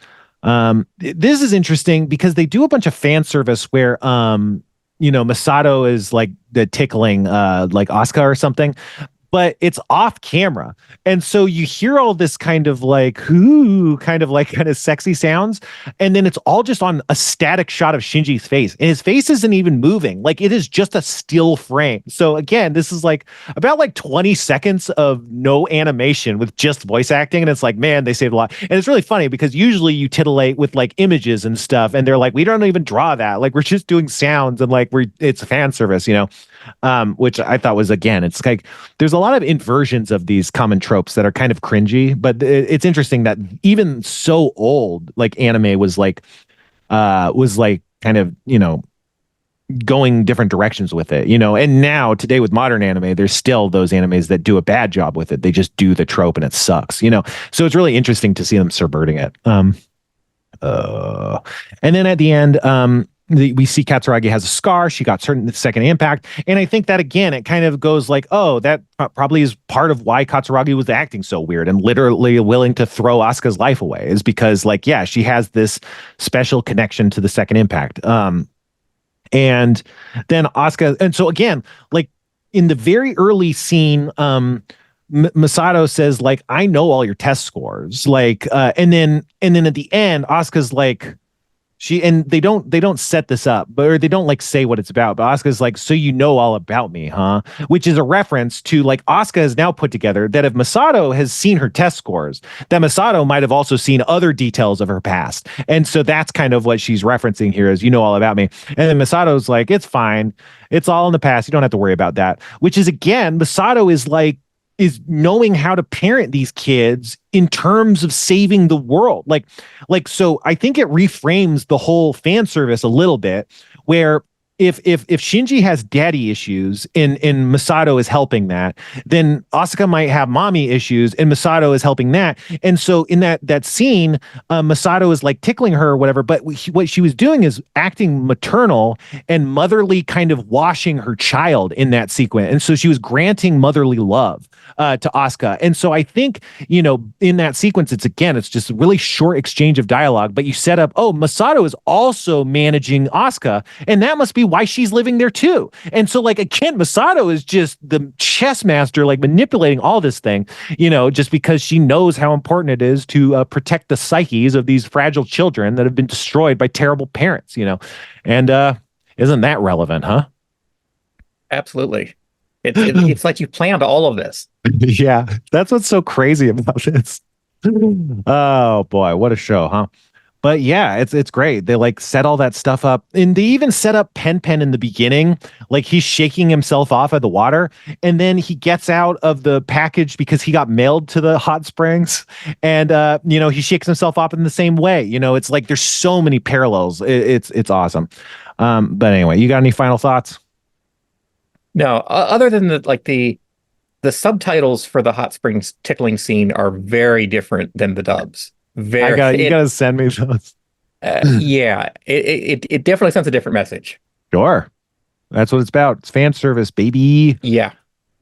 This is interesting because they do a bunch of fan service where Masato is like the tickling like Asuka or something, but it's off camera. And so you hear all this kind of like, ooh, kind of sexy sounds. And then it's all just on a static shot of Shinji's face. And his face isn't even moving. Like it is just a still frame. So again, this is like about like 20 seconds of no animation with just voice acting. And it's like, man, they saved a lot. And it's really funny because usually you titillate with like images and stuff. And they're like, we don't even draw that. Like we're just doing sounds and like it's fan service, which I thought was, again, it's like there's a lot of inversions of these common tropes that are kind of cringy, but it's interesting that even so old, like anime was like kind of, going different directions with it, and now today with modern anime, there's still those animes that do a bad job with it. They just do the trope and it sucks, so it's really interesting to see them subverting it. And then at the end, we see Katsuragi has a scar. She got certain second impact. And I think that, again, it kind of goes like, oh, that probably is part of why Katsuragi was acting so weird and literally willing to throw Asuka's life away, is because, like, yeah, she has this special connection to the second impact. And then Asuka, and so again, like in the very early scene, Masato says, like, I know all your test scores, like, and then at the end, Asuka's like, they don't set this up, or they don't like say what it's about, but Asuka's like, so you know all about me, huh? Which is a reference to, like, Asuka has now put together that if Masato has seen her test scores, that Masato might have also seen other details of her past. And so that's kind of what she's referencing here, is, you know all about me. And then Masato's like, it's fine. It's all in the past. You don't have to worry about that. Which is, again, Masato is knowing how to parent these kids in terms of saving the world. Like, so I think it reframes the whole fan service a little bit, where if Shinji has daddy issues and Masato is helping that, then Asuka might have mommy issues and Masato is helping that. And so in that scene, Masato is like tickling her or whatever, but what she was doing is acting maternal and motherly, kind of washing her child in that sequence. And so she was granting motherly love to Asuka. And so I think, in that sequence, it's just a really short exchange of dialogue, but you set up, oh, Masato is also managing Asuka, and that must be why she's living there too. And so, like, again, Masato is just the chess master, like manipulating all this thing, just because she knows how important it is to protect the psyches of these fragile children that have been destroyed by terrible parents, and isn't that relevant, huh? Absolutely. It's like you planned all of this. Yeah, that's what's so crazy about this. Oh boy, what a show, huh? But yeah, it's great. They like set all that stuff up, and they even set up Pen in the beginning. Like, he's shaking himself off of the water, and then he gets out of the package because he got mailed to the hot springs, and he shakes himself off in the same way. It's like there's so many parallels. It's awesome. But anyway, you got any final thoughts? No, other than the subtitles for the hot springs tickling scene are very different than the dubs. You gotta send me those. Yeah, it definitely sends a different message. Sure, that's what it's about. It's fan service, baby. Yeah.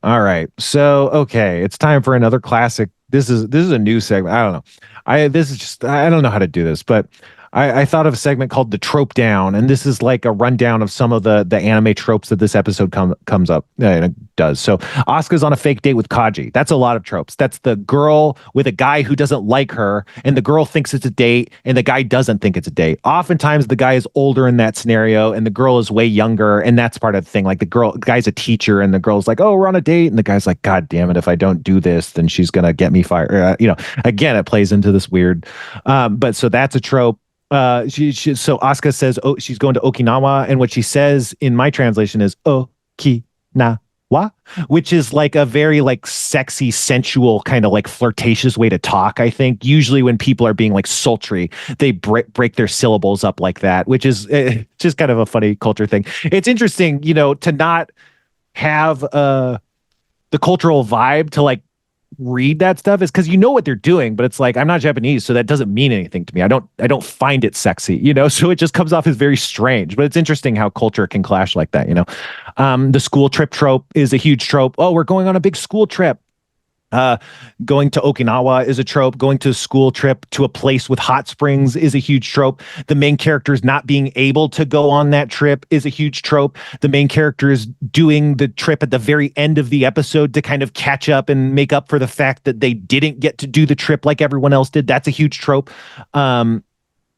All right. So, okay, it's time for another classic. This is a new segment. I don't know. I don't know how to do this, but I thought of a segment called the Trope Down, and this is like a rundown of some of the anime tropes that this episode comes up and it does. So Asuka's on a fake date with Kaji. That's a lot of tropes. That's the girl with a guy who doesn't like her, and the girl thinks it's a date, and the guy doesn't think it's a date. Oftentimes the guy is older in that scenario, and the girl is way younger, and that's part of the thing. Like, the guy's a teacher, and the girl's like, "Oh, we're on a date," and the guy's like, "God damn it! If I don't do this, then she's gonna get me fired." Again, it plays into this weird. But so that's a trope. So Asuka says, oh, she's going to Okinawa, and what she says in my translation is Okinawa, which is like a very like sexy, sensual, kind of like flirtatious way to talk. I think usually when people are being like sultry, they break their syllables up like that, which is just kind of a funny culture thing. It's interesting, to not have the cultural vibe to like read that stuff, is because what they're doing, but it's like, I'm not Japanese, so that doesn't mean anything to me. I don't find it sexy, so it just comes off as very strange. But it's interesting how culture can clash like that. The school trip trope is a huge trope. Oh, we're going on a big school trip. Uh, Going to Okinawa is a trope. Going to a school trip to a place with hot springs is a huge trope. The main characters not being able to go on that trip is a huge trope. The main characters doing the trip at the very end of the episode to kind of catch up and make up for the fact that they didn't get to do the trip like everyone else did. That's a huge trope.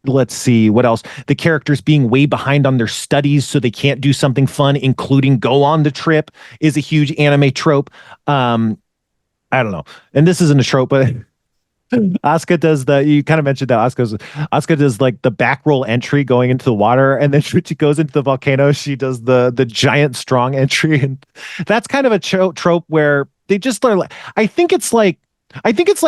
Let's see what else. The characters being way behind on their studies so they can't do something fun, including go on the trip, is a huge anime trope. I don't know. And this isn't a trope, but Asuka does you kind of mentioned that Asuka does like the back roll entry going into the water. And then when she goes into the volcano, she does the giant strong entry. And that's kind of a trope where they just are like, I think it's like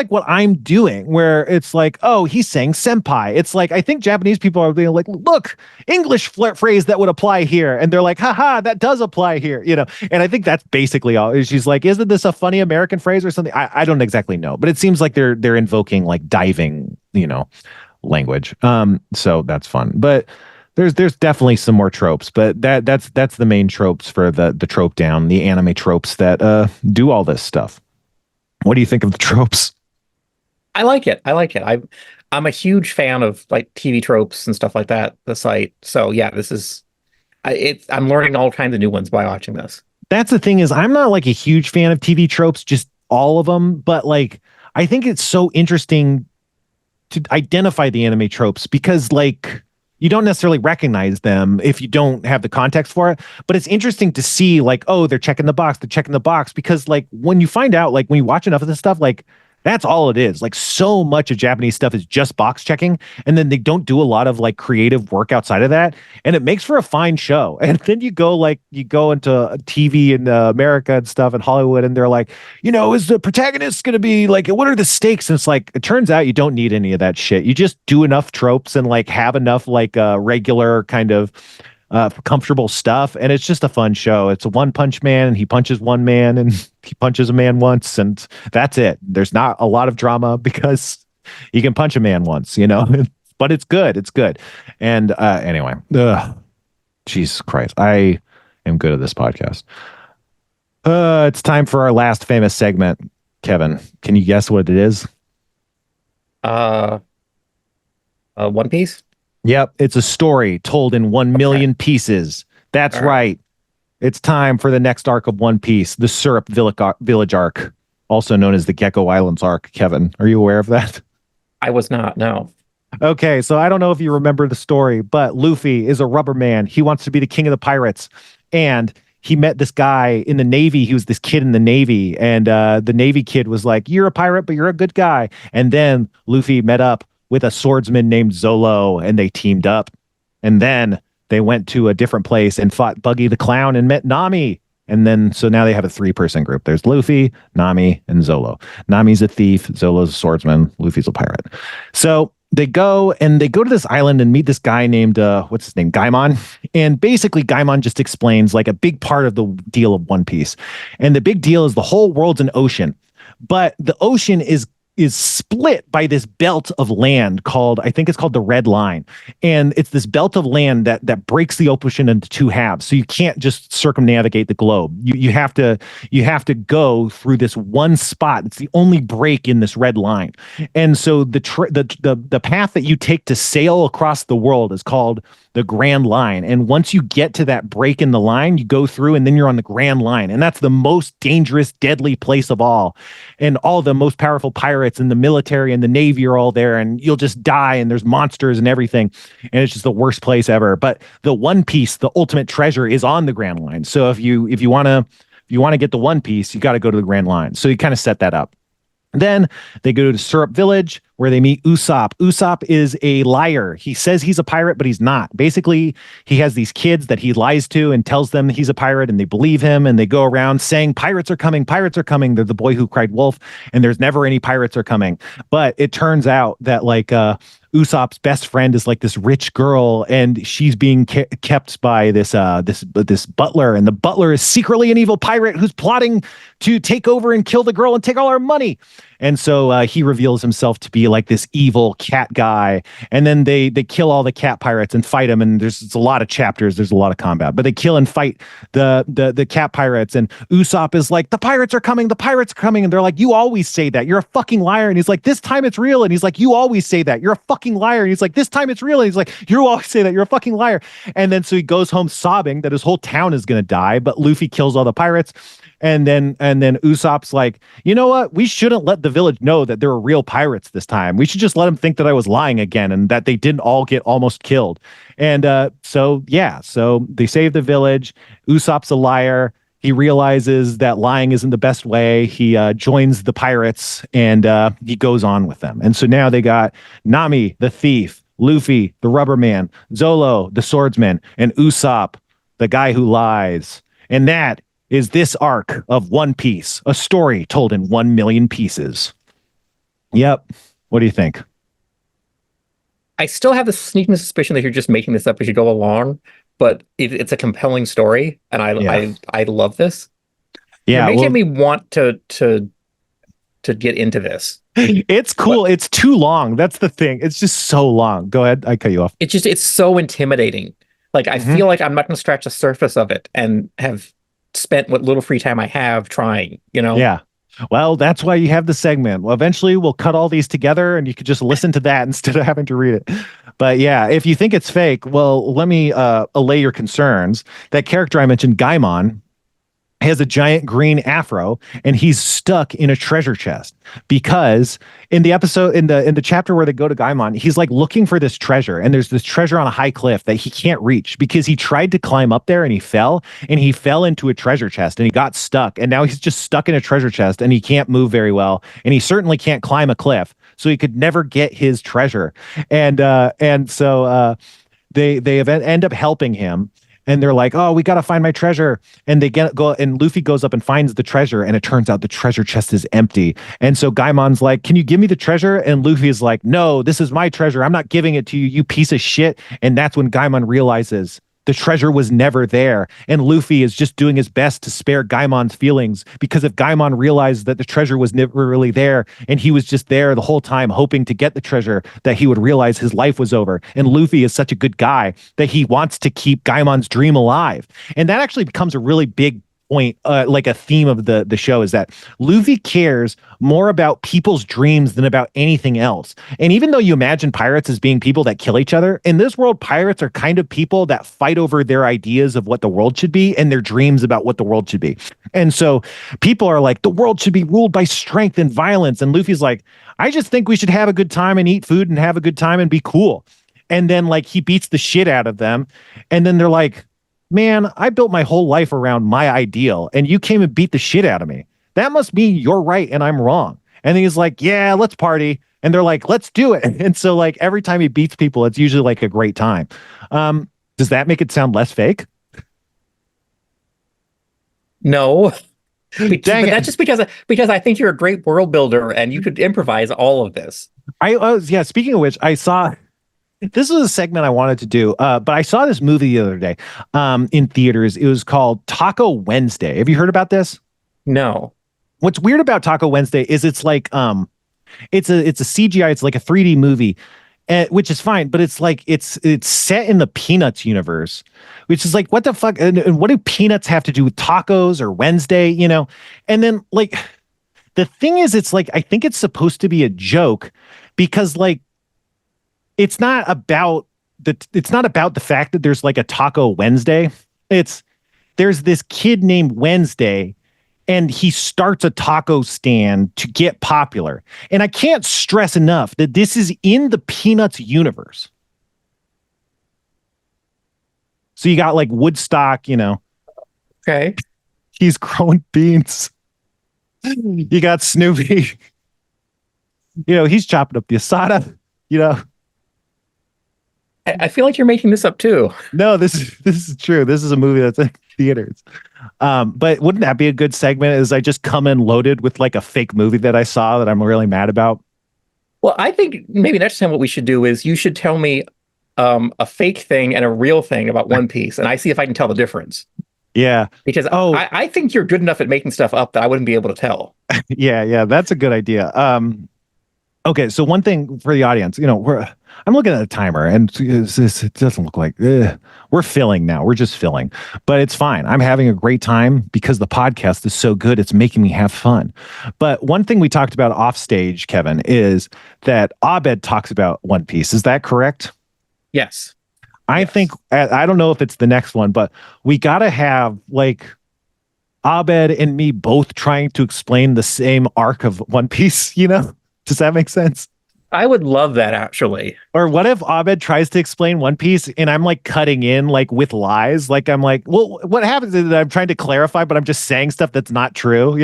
what I'm doing, where it's like, oh, he's saying senpai. It's like, I think Japanese people are being like, look, English phrase that would apply here. And they're like, haha, that does apply here, And I think that's basically all. She's like, isn't this a funny American phrase or something? I don't exactly know, but it seems like they're invoking like diving, language. So that's fun. But there's definitely some more tropes, but that's the main tropes for the trope down, the anime tropes that do all this stuff. What do you think of the tropes? I like it. I'm a huge fan of like TV tropes and stuff like that. The site. So yeah, I'm learning all kinds of new ones by watching this. That's the thing is I'm not like a huge fan of TV tropes, just all of them. But like, I think it's so interesting to identify the anime tropes because like, you don't necessarily recognize them if you don't have the context for it, but it's interesting to see like, oh, they're checking the box because like when you find out, like when you watch enough of this stuff, like that's all it is. Like so much of Japanese stuff is just box checking. And then they don't do a lot of like creative work outside of that. And it makes for a fine show. And then you go into TV in America and stuff in Hollywood. And they're like, is the protagonist going to be like, what are the stakes? And it's like, it turns out you don't need any of that shit. You just do enough tropes and like have enough like regular kind of comfortable stuff, and it's just a fun show. It's a One Punch Man, and he punches one man, and he punches a man once, and that's it. There's not a lot of drama because you can punch a man once, but it's good. It's good. And anyway, Jesus Christ, I am good at this podcast. It's time for our last famous segment. Kevin, can you guess what it is? One Piece. Yep, it's a story told in 1 million pieces. That's right. It's time for the next arc of One Piece, the Syrup Village arc, also known as the Gecko Islands arc. Kevin, are you aware of that? I was not, no. Okay, so I don't know if you remember the story, but Luffy is a rubber man. He wants to be the king of the pirates. And he met this guy in the Navy. He was this kid in the Navy. And the Navy kid was like, you're a pirate, but you're a good guy. And then Luffy met up with a swordsman named Zolo, and they teamed up. And then they went to a different place and fought Buggy the Clown and met Nami. And then, so now they have a 3-person group. There's Luffy, Nami, and Zolo. Nami's a thief, Zolo's a swordsman, Luffy's a pirate. So they go to this island and meet this guy named, what's his name? Gaimon. And basically Gaimon just explains like a big part of the deal of One Piece. And the big deal is the whole world's an ocean. But the ocean is split by this belt of land called, I think it's called the Red Line. And it's this belt of land that breaks the ocean into two halves. So you can't just circumnavigate the globe. You have to go through this one spot. It's the only break in this red line. And so the path that you take to sail across the world is called the Grand Line. And once you get to that break in the line, you go through and then you're on the Grand Line. And that's the most dangerous, deadly place of all. And all the most powerful pirates and the military and the Navy are all there, and you'll just die, and there's monsters and everything. And it's just the worst place ever. But the One Piece, the ultimate treasure, is on the Grand Line. So if you want to get the One Piece, you got to go to the Grand Line. So you kind of set that up. Then they go to Syrup Village where they meet Usopp. Usopp is a liar. He says he's a pirate, but he's not. Basically, he has these kids that he lies to and tells them he's a pirate, and they believe him, and they go around saying, pirates are coming, pirates are coming. They're the boy who cried wolf, and there's never any pirates are coming. But it turns out that Usopp's best friend is like this rich girl, and she's being kept by this butler, and the butler is secretly an evil pirate who's plotting to take over and kill the girl and take all our money. And so he reveals himself to be like this evil cat guy. And then they kill all the cat pirates and fight him. And there's a lot of chapters. There's a lot of combat, but they kill and fight the cat pirates. And Usopp is like, the pirates are coming. The pirates are coming. And they're like, you always say that. You're a fucking liar. And he's like, this time it's real. And he's like, you always say that. You're a fucking liar. And he's like, this time it's real. And he's like, you always say that. You're a fucking liar. And then so he goes home sobbing that his whole town is going to die. But Luffy kills all the pirates. And then Usopp's like, you know what? We shouldn't let the village know that there were real pirates this time. We should just let them think that I was lying again and that they didn't all get almost killed. And so they save the village. Usopp's a liar. He realizes that lying isn't the best way. He joins the pirates and he goes on with them. And so now they got Nami, the thief, Luffy, the rubber man, Zolo, the swordsman, and Usopp, the guy who lies. And that is this arc of One Piece, a story told in 1 million pieces. Yep. What do you think? I still have the sneaking suspicion that you're just making this up as you go along, but it's a compelling story, and I love this. Yeah, you're making me want to get into this. It's cool. But it's too long. That's the thing. It's just so long. Go ahead. I cut you off. It's so intimidating. Like I feel like I'm not going to scratch the surface of it and have spent what little free time I have trying, Yeah. Well, that's why you have the segment. Well, eventually we'll cut all these together and you could just listen to that instead of having to read it. But yeah, if you think it's fake, well, let me allay your concerns. That character I mentioned, Gaimon, has a giant green afro and he's stuck in a treasure chest because in the episode in the chapter where they go to Gaimon, he's like looking for this treasure, and there's this treasure on a high cliff that he can't reach because he tried to climb up there and he fell into a treasure chest and he got stuck, and now he's just stuck in a treasure chest and he can't move very well, and he certainly can't climb a cliff, so he could never get his treasure. And so they end up helping him. And they're like, oh, we got to find my treasure. And and Luffy goes up and finds the treasure. And it turns out the treasure chest is empty. And so Gaimon's like, can you give me the treasure? And Luffy is like, no, this is my treasure. I'm not giving it to you, you piece of shit. And that's when Gaimon realizes the treasure was never there. And Luffy is just doing his best to spare Gaimon's feelings, because if Gaimon realized that the treasure was never really there and he was just there the whole time hoping to get the treasure, that he would realize his life was over. And Luffy is such a good guy that he wants to keep Gaimon's dream alive. And that actually becomes a really big point, like a theme of the show, is that Luffy cares more about people's dreams than about anything else. And even though you imagine pirates as being people that kill each other, in this world, pirates are kind of people that fight over their ideas of what the world should be and their dreams about what the world should be. And so people are like, the world should be ruled by strength and violence. And Luffy's like, I just think we should have a good time and eat food and have a good time and be cool. And then like he beats the shit out of them. And then they're like, man, I built my whole life around my ideal and you came and beat the shit out of me. That must mean you're right and I'm wrong. And he's like, yeah, let's party. And they're like, let's do it. And so like every time he beats people, it's usually like a great time. Does that make it sound less fake? No. But Dang it. that's just because I think you're a great world builder and you could improvise all of this. Yeah, speaking of which, this was a segment I wanted to do, but I saw this movie the other day in theaters. It was called Taco Wednesday. Have you heard about this? No. What's weird about Taco Wednesday is it's like it's a CGI. It's like a 3D movie, which is fine, but it's like it's set in the Peanuts universe, which is like, what the fuck? And what do Peanuts have to do with tacos or Wednesday? And then like the thing is, it's like I think it's supposed to be a joke because like. It's not about the fact that there's like a Taco Wednesday. There's this kid named Wednesday and he starts a taco stand to get popular. And I can't stress enough that this is in the Peanuts universe. So you got like Woodstock, Okay. He's growing beans. You got Snoopy. He's chopping up the asada, I feel like you're making this up too. No, this is true. This is a movie that's in theaters. But wouldn't that be a good segment? Is I just come in loaded with like a fake movie that I saw that I'm really mad about? Well, I think maybe next time what we should do is you should tell me a fake thing and a real thing about One Piece, and I see if I can tell the difference. Yeah. Because Oh, I think you're good enough at making stuff up that I wouldn't be able to tell. yeah, that's a good idea. Okay, so one thing for the audience, I'm looking at a timer, and it doesn't look like we're filling now. We're just filling, but it's fine. I'm having a great time because the podcast is so good. It's making me have fun. But one thing we talked about off stage, Kevin, is that Abed talks about One Piece. Is that correct? Yes. I think I don't know if it's the next one, but we got to have like Abed and me both trying to explain the same arc of One Piece. Does that make sense? I would love that, actually. Or what if Abed tries to explain One Piece and I'm like cutting in like with lies? Like I'm like, well, what happens is that I'm trying to clarify, but I'm just saying stuff that's not true,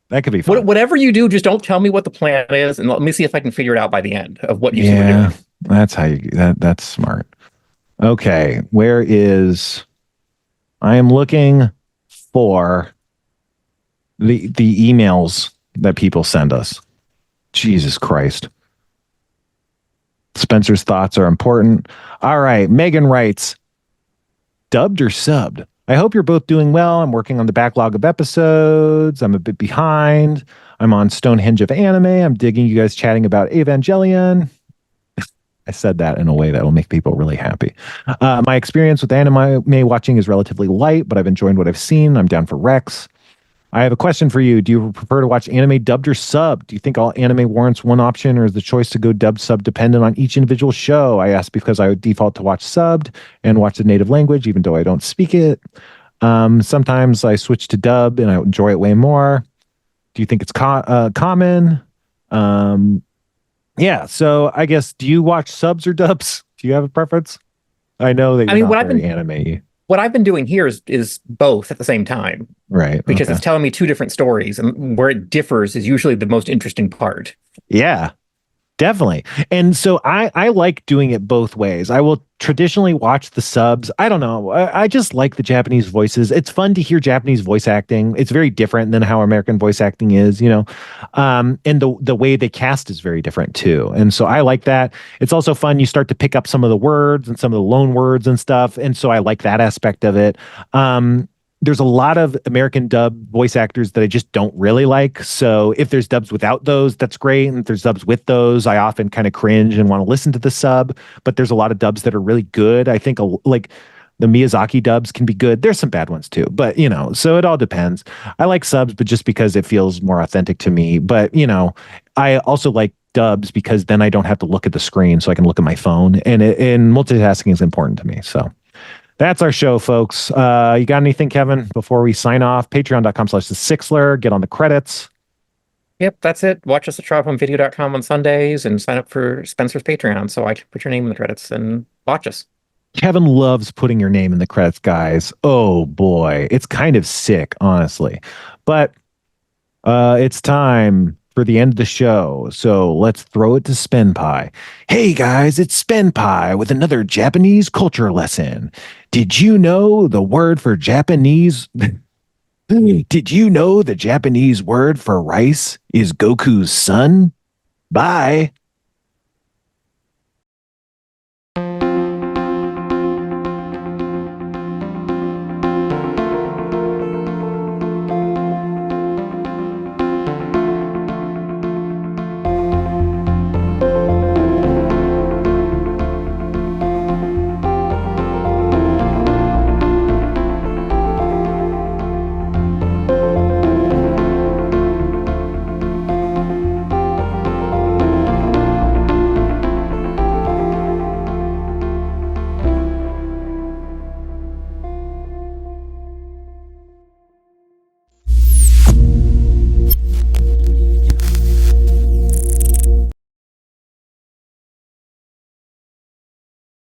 That could be fun. Whatever you do, just don't tell me what the plan is, and let me see if I can figure it out by the end of what you see we're doing. That's how that's smart. Okay, I am looking for the emails that people send us. Jesus Christ. Spencer's thoughts are important. All right. Megan writes, dubbed or subbed? I hope you're both doing well. I'm working on the backlog of episodes. I'm a bit behind. I'm on Stonehenge of anime. I'm digging you guys chatting about Evangelion. I said that in a way that will make people really happy. My experience with anime watching is relatively light, but I've enjoyed what I've seen. I'm down for Rex. I have a question for you. Do you prefer to watch anime dubbed or subbed? Do you think all anime warrants one option, or is the choice to go dubbed sub dependent on each individual show? I ask because I would default to watch subbed and watch the native language, even though I don't speak it. Sometimes I switch to dub and I enjoy it way more. Do you think it's common? Yeah. So I guess, do you watch subs or dubs? Do you have a preference? I know that you're not very anime. What I've been doing here is both at the same time. Right. Because it's telling me two different stories, and where it differs is usually the most interesting part. Yeah, definitely. And so I like doing it both ways. I will traditionally watch the subs. I don't know. I just like the Japanese voices. It's fun to hear Japanese voice acting. It's very different than how American voice acting is, and the way they cast is very different too. And so I like that. It's also fun. You start to pick up some of the words and some of the loan words and stuff. And so I like that aspect of it. There's a lot of American dub voice actors that I just don't really like. So if there's dubs without those, that's great. And if there's dubs with those, I often kind of cringe and want to listen to the sub. But there's a lot of dubs that are really good. I think like the Miyazaki dubs can be good. There's some bad ones too, but so it all depends. I like subs, but just because it feels more authentic to me. But I also like dubs because then I don't have to look at the screen, so I can look at my phone. And multitasking is important to me. So. That's our show, folks. You got anything, Kevin, before we sign off? Patreon.com/thesixler. Get on the credits. Yep, that's it. Watch us at trophomevideo.com on Sundays and sign up for Spencer's Patreon so I can put your name in the credits and watch us. Kevin loves putting your name in the credits, guys. Oh, boy. It's kind of sick, honestly. But it's time for the end of the show, so let's throw it to Spenpie. Hey guys, it's Spenpie with another Japanese culture lesson. Did you know the word for Japanese? Did you know the Japanese word for rice is Goku's son? Bye.